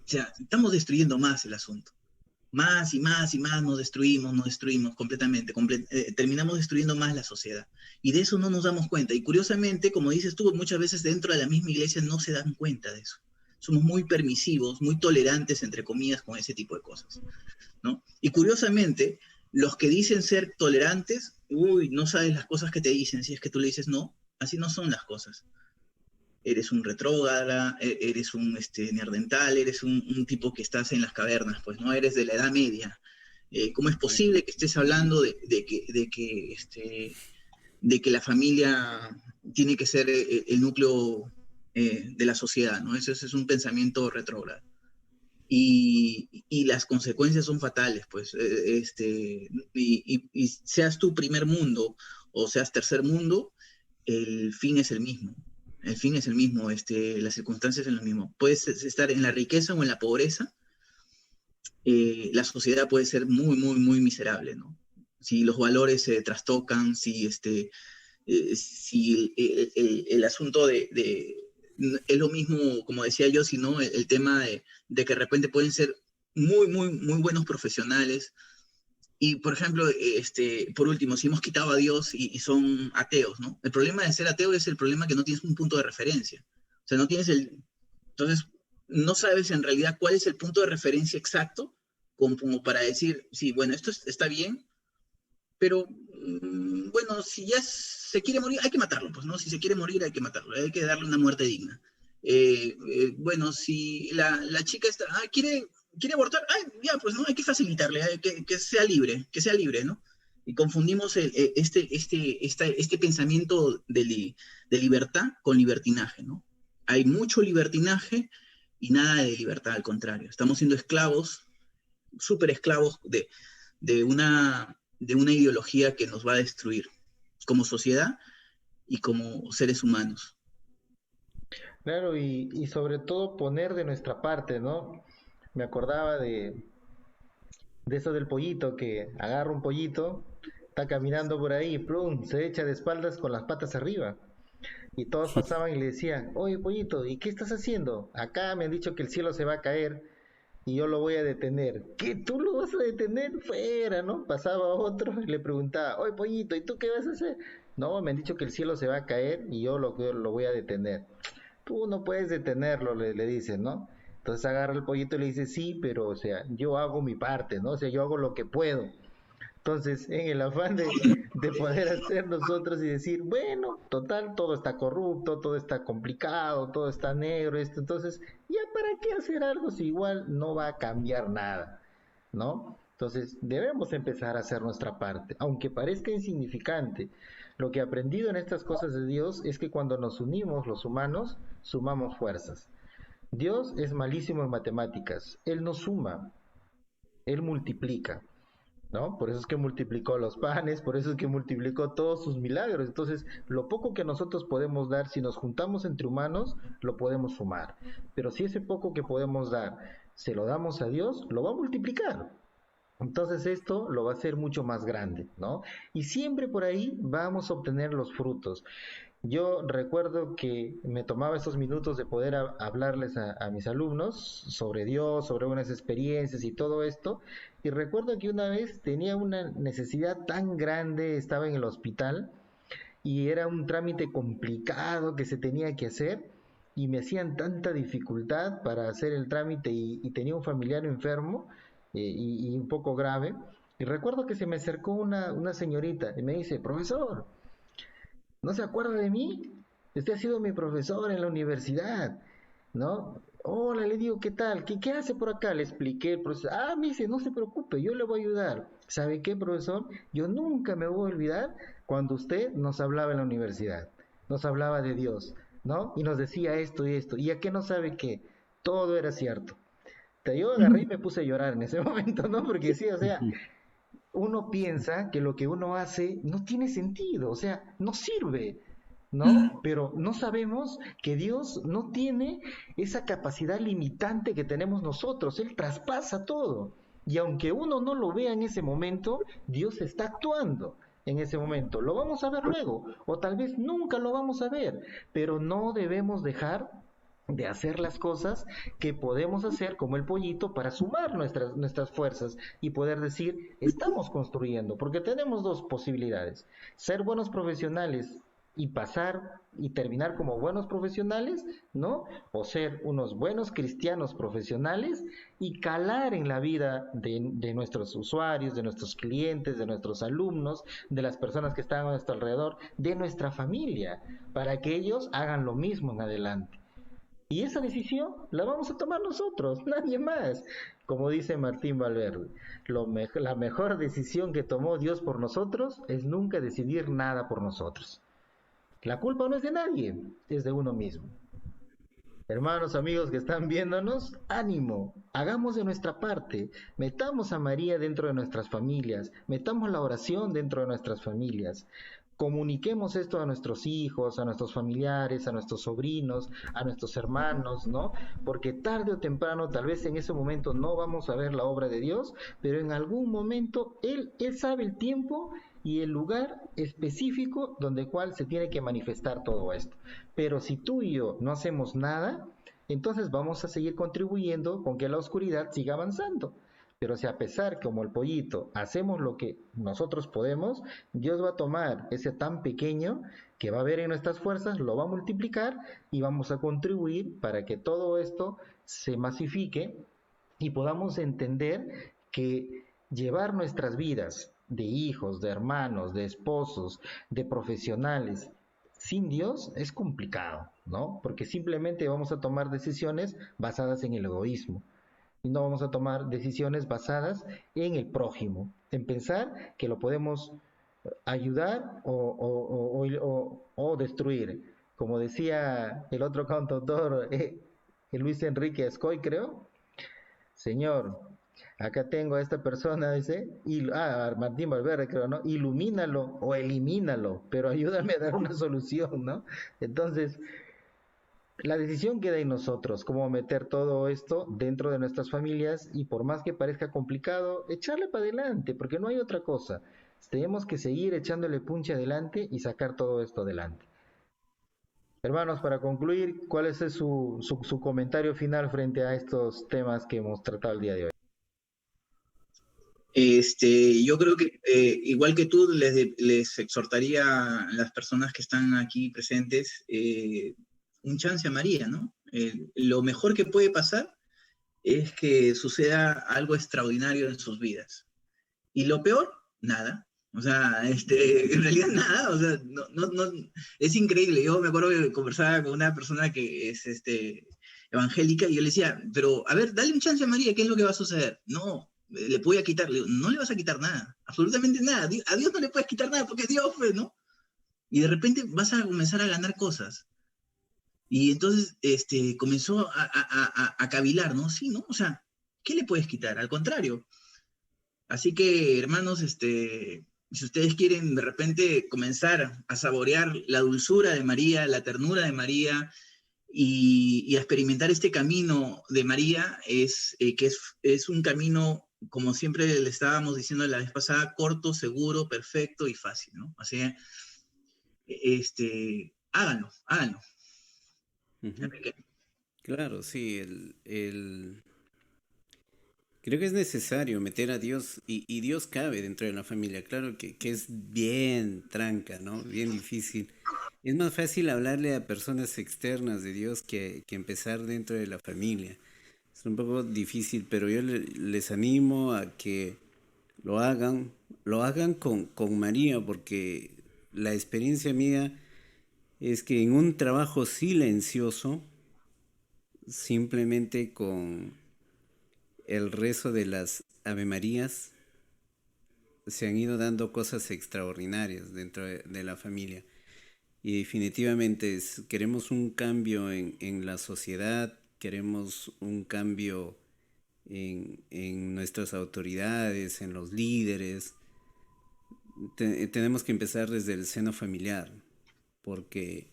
sea, estamos destruyendo más el asunto. Más y más y más nos destruimos completamente, terminamos destruyendo más la sociedad. Y de eso no nos damos cuenta. Y curiosamente, como dices tú, muchas veces dentro de la misma iglesia no se dan cuenta de eso. Somos muy permisivos, muy tolerantes, entre comillas, con ese tipo de cosas, ¿no? Y curiosamente, los que dicen ser tolerantes, no sabes las cosas que te dicen si es que tú le dices no, así no son las cosas. Eres un retrógrada, eres un neandertal, eres un tipo que estás en las cavernas, pues no eres de la Edad Media. ¿Cómo es posible que estés hablando de que la familia tiene que ser el núcleo de la sociedad, ¿no? Ese es un pensamiento retrógrado. Y las consecuencias son fatales, pues, y seas tu primer mundo o seas tercer mundo, el fin es el mismo. El fin es el mismo, las circunstancias son las mismas. Puedes estar en la riqueza o en la pobreza, la sociedad puede ser muy, muy, muy miserable, ¿no? Si los valores se trastocan, si el asunto es lo mismo, como decía yo, sino el tema de que de repente pueden ser muy, muy, muy buenos profesionales. Y, por ejemplo, por último, si hemos quitado a Dios y son ateos, ¿no? El problema de ser ateo es el problema que no tienes un punto de referencia. O sea, no tienes entonces, no sabes en realidad cuál es el punto de referencia exacto como para decir, sí, bueno, esto está bien, pero, bueno, si ya se quiere morir, hay que matarlo, pues, ¿no? Si se quiere morir, hay que matarlo, hay que darle una muerte digna. Bueno, si la chica quiere quiere abortar, ay, ya, pues no, hay que facilitarle, que sea libre, ¿no? Y confundimos este pensamiento de libertad con libertinaje, ¿no? Hay mucho libertinaje y nada de libertad, al contrario. Estamos siendo esclavos, súper esclavos de una ideología que nos va a destruir como sociedad y como seres humanos. Claro, y sobre todo poner de nuestra parte, ¿no? Me acordaba de eso del pollito, que agarra un pollito, está caminando por ahí, plum, se echa de espaldas con las patas arriba. Y todos pasaban y le decían, oye pollito, ¿y qué estás haciendo? Acá me han dicho que el cielo se va a caer y yo lo voy a detener. ¿Qué? ¿Tú lo vas a detener? Fuera, ¿no? Pasaba otro y le preguntaba, oye pollito, ¿y tú qué vas a hacer? No, me han dicho que el cielo se va a caer y yo lo voy a detener. Tú no puedes detenerlo, le dicen, ¿no? Entonces agarra el pollito y le dice, sí, pero o sea, yo hago mi parte, ¿no? O sea, yo hago lo que puedo. Entonces, en el afán de poder hacer nosotros y decir, bueno, total, todo está corrupto, todo está complicado, todo está negro, esto, entonces, ¿ya para qué hacer algo si igual no va a cambiar nada? ¿No? Entonces, debemos empezar a hacer nuestra parte, aunque parezca insignificante. Lo que he aprendido en estas cosas de Dios es que cuando nos unimos los humanos, sumamos fuerzas. Dios es malísimo en matemáticas, Él no suma, Él multiplica. ¿No? Por eso es que multiplicó los panes, por eso es que multiplicó todos sus milagros. Entonces, lo poco que nosotros podemos dar, si nos juntamos entre humanos, lo podemos sumar. Pero si ese poco que podemos dar se lo damos a Dios, lo va a multiplicar. Entonces esto lo va a hacer mucho más grande, ¿no? Y siempre por ahí vamos a obtener los frutos. Yo recuerdo que me tomaba esos minutos de poder hablarles a mis alumnos sobre Dios, sobre unas experiencias y todo esto. Y recuerdo que una vez tenía una necesidad tan grande, estaba en el hospital y era un trámite complicado que se tenía que hacer y me hacían tanta dificultad para hacer el trámite y tenía un familiar enfermo y un poco grave. Y recuerdo que se me acercó una señorita y me dice, profesor, ¿no se acuerda de mí? Usted ha sido mi profesor en la universidad, ¿no? Hola, le digo, ¿qué tal? ¿Qué hace por acá? Le expliqué el profesor. Ah, me dice, no se preocupe, yo le voy a ayudar. ¿Sabe qué, profesor? Yo nunca me voy a olvidar cuando usted nos hablaba en la universidad, nos hablaba de Dios, ¿no? Y nos decía esto y esto. ¿Y a qué no sabe qué? Todo era cierto. Yo agarré y me puse a llorar en ese momento, ¿no? Porque sí, o sea, uno piensa que lo que uno hace no tiene sentido, o sea, no sirve, ¿no? Pero no sabemos que Dios no tiene esa capacidad limitante que tenemos nosotros, Él traspasa todo. Y aunque uno no lo vea en ese momento, Dios está actuando en ese momento. Lo vamos a ver luego, o tal vez nunca lo vamos a ver, pero no debemos dejar de hacer las cosas que podemos hacer como el pollito para sumar nuestras fuerzas y poder decir, estamos construyendo, porque tenemos dos posibilidades, ser buenos profesionales y pasar y terminar como buenos profesionales, ¿no? O ser unos buenos cristianos profesionales y calar en la vida de nuestros usuarios, de nuestros clientes, de nuestros alumnos, de las personas que están a nuestro alrededor, de nuestra familia, para que ellos hagan lo mismo en adelante. Y esa decisión la vamos a tomar nosotros, nadie más. Como dice Martín Valverde, la mejor decisión que tomó Dios por nosotros es nunca decidir nada por nosotros. La culpa no es de nadie, es de uno mismo. Hermanos, amigos que están viéndonos, ánimo, hagamos de nuestra parte, metamos a María dentro de nuestras familias, metamos la oración dentro de nuestras familias, comuniquemos esto a nuestros hijos, a nuestros familiares, a nuestros sobrinos, a nuestros hermanos, ¿no? Porque tarde o temprano, tal vez en ese momento no vamos a ver la obra de Dios, pero en algún momento Él sabe el tiempo y el lugar específico donde cual se tiene que manifestar todo esto. Pero si tú y yo no hacemos nada, entonces vamos a seguir contribuyendo con que la oscuridad siga avanzando. Pero si a pesar, como el pollito, hacemos lo que nosotros podemos, Dios va a tomar ese tan pequeño que va a ver en nuestras fuerzas, lo va a multiplicar y vamos a contribuir para que todo esto se masifique y podamos entender que llevar nuestras vidas de hijos, de hermanos, de esposos, de profesionales, sin Dios es complicado, ¿no? Porque simplemente vamos a tomar decisiones basadas en el egoísmo. y no vamos a tomar decisiones basadas en el prójimo, en pensar que lo podemos ayudar o destruir. Como decía el otro cantautor, Luis Enrique Ascoy, creo, Señor, acá tengo a esta persona, dice, Martín Valverde, creo, ¿no? Ilumínalo o elimínalo, pero ayúdame a dar una solución, ¿no? Entonces, la decisión queda en nosotros, cómo meter todo esto dentro de nuestras familias y por más que parezca complicado, echarle para adelante, porque no hay otra cosa. Tenemos que seguir echándole punche adelante y sacar todo esto adelante. Hermanos, para concluir, ¿cuál es su comentario final frente a estos temas que hemos tratado el día de hoy? Yo creo que igual que tú, les exhortaría a las personas que están aquí presentes un chance a María, ¿no? Lo mejor que puede pasar es que suceda algo extraordinario en sus vidas. Y lo peor, nada. O sea, en realidad nada. O sea, no, es increíble. Yo me acuerdo que conversaba con una persona que es evangélica y yo le decía, pero a ver, dale un chance a María, ¿qué es lo que va a suceder? No, le voy a quitar. Le digo, no le vas a quitar nada, absolutamente nada. A Dios no le puedes quitar nada porque es Dios, pues, ¿no? Y de repente vas a comenzar a ganar cosas. Y entonces comenzó a cavilar, ¿no? Sí, ¿no? O sea, ¿qué le puedes quitar? Al contrario. Así que, hermanos, si ustedes quieren de repente comenzar a saborear la dulzura de María, la ternura de María y a experimentar este camino de María, es un camino, como siempre le estábamos diciendo la vez pasada, corto, seguro, perfecto y fácil, ¿no? Así que, háganlo, háganlo. Uh-huh. Claro, sí, creo que es necesario meter a Dios y Dios cabe dentro de la familia. Claro que es bien tranca, ¿no? Bien difícil. Es más fácil hablarle a personas externas de Dios que empezar dentro de la familia. Es un poco difícil, pero yo les animo a que lo hagan con María, porque la experiencia mía es que en un trabajo silencioso, simplemente con el rezo de las Ave Marías, se han ido dando cosas extraordinarias dentro de la familia. Y definitivamente queremos un cambio en la sociedad, queremos un cambio en nuestras autoridades, en los líderes. Tenemos que empezar desde el seno familiar, porque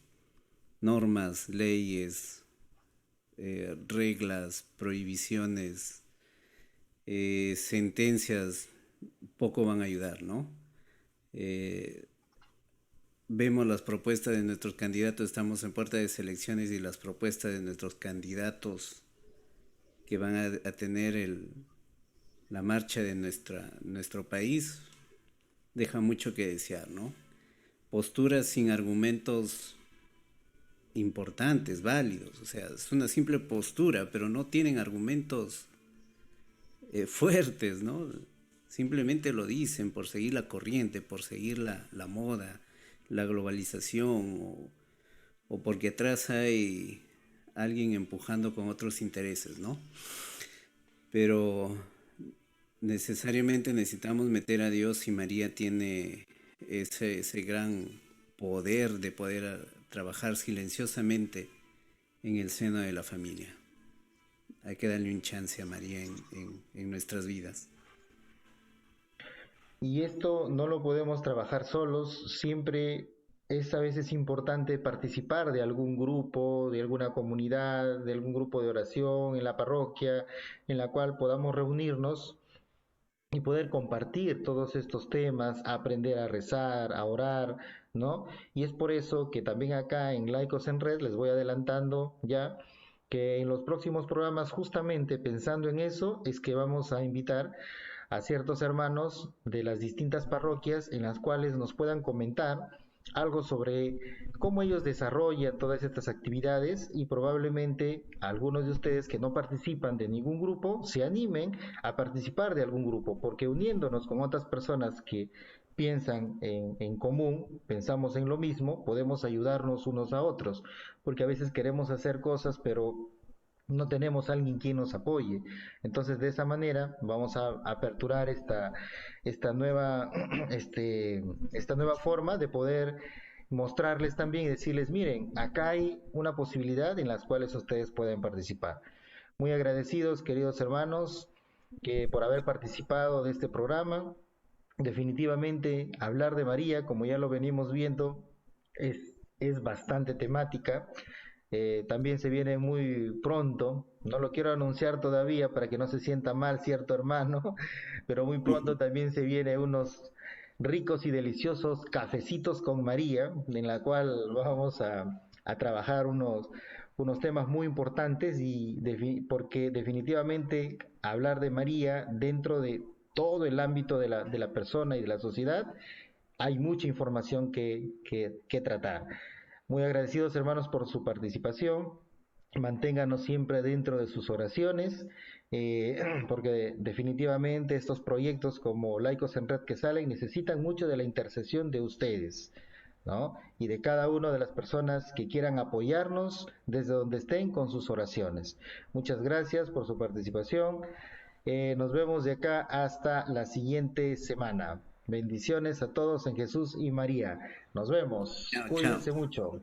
normas, leyes, reglas, prohibiciones, sentencias poco van a ayudar, ¿no? Vemos las propuestas de nuestros candidatos, estamos en puerta de elecciones y las propuestas de nuestros candidatos que van a tener la marcha de nuestro país deja mucho que desear, ¿no? Posturas sin argumentos importantes, válidos, o sea, es una simple postura, pero no tienen argumentos fuertes, ¿no? Simplemente lo dicen por seguir la corriente, por seguir la moda, la globalización, o porque atrás hay alguien empujando con otros intereses, ¿no? Pero necesariamente necesitamos meter a Dios, y María tiene ese gran poder de poder trabajar silenciosamente en el seno de la familia. Hay que darle un chance a María en nuestras vidas. Y esto no lo podemos trabajar solos, siempre es a veces importante participar de algún grupo, de alguna comunidad, de algún grupo de oración en la parroquia, en la cual podamos reunirnos y poder compartir todos estos temas, aprender a rezar, a orar, ¿no? Y es por eso que también acá en Laicos en Red les voy adelantando ya que en los próximos programas, justamente pensando en eso, es que vamos a invitar a ciertos hermanos de las distintas parroquias en las cuales nos puedan comentar algo sobre cómo ellos desarrollan todas estas actividades, y probablemente algunos de ustedes que no participan de ningún grupo se animen a participar de algún grupo, porque uniéndonos con otras personas que piensan en común, pensamos en lo mismo, podemos ayudarnos unos a otros, porque a veces queremos hacer cosas, pero no tenemos alguien quien nos apoye. Entonces, de esa manera vamos a aperturar esta nueva, esta nueva forma de poder mostrarles también y decirles, miren, acá hay una posibilidad en las cuales ustedes pueden participar. Muy agradecidos, queridos hermanos, que por haber participado de este programa. Definitivamente, hablar de María, como ya lo venimos viendo, es bastante temática. También se viene muy pronto, no lo quiero anunciar todavía para que no se sienta mal cierto hermano, pero muy pronto también se viene unos ricos y deliciosos cafecitos con María, en la cual vamos a trabajar unos temas muy importantes porque definitivamente hablar de María dentro de todo el ámbito de la persona y de la sociedad, hay mucha información que tratar. Muy agradecidos hermanos por su participación. Manténganos siempre dentro de sus oraciones, porque definitivamente estos proyectos como Laicos en Red que salen necesitan mucho de la intercesión de ustedes, ¿no? Y de cada una de las personas que quieran apoyarnos desde donde estén con sus oraciones. Muchas gracias por su participación. Nos vemos de acá hasta la siguiente semana. Bendiciones a todos en Jesús y María. Nos vemos. Chao, Cuídense chao. mucho.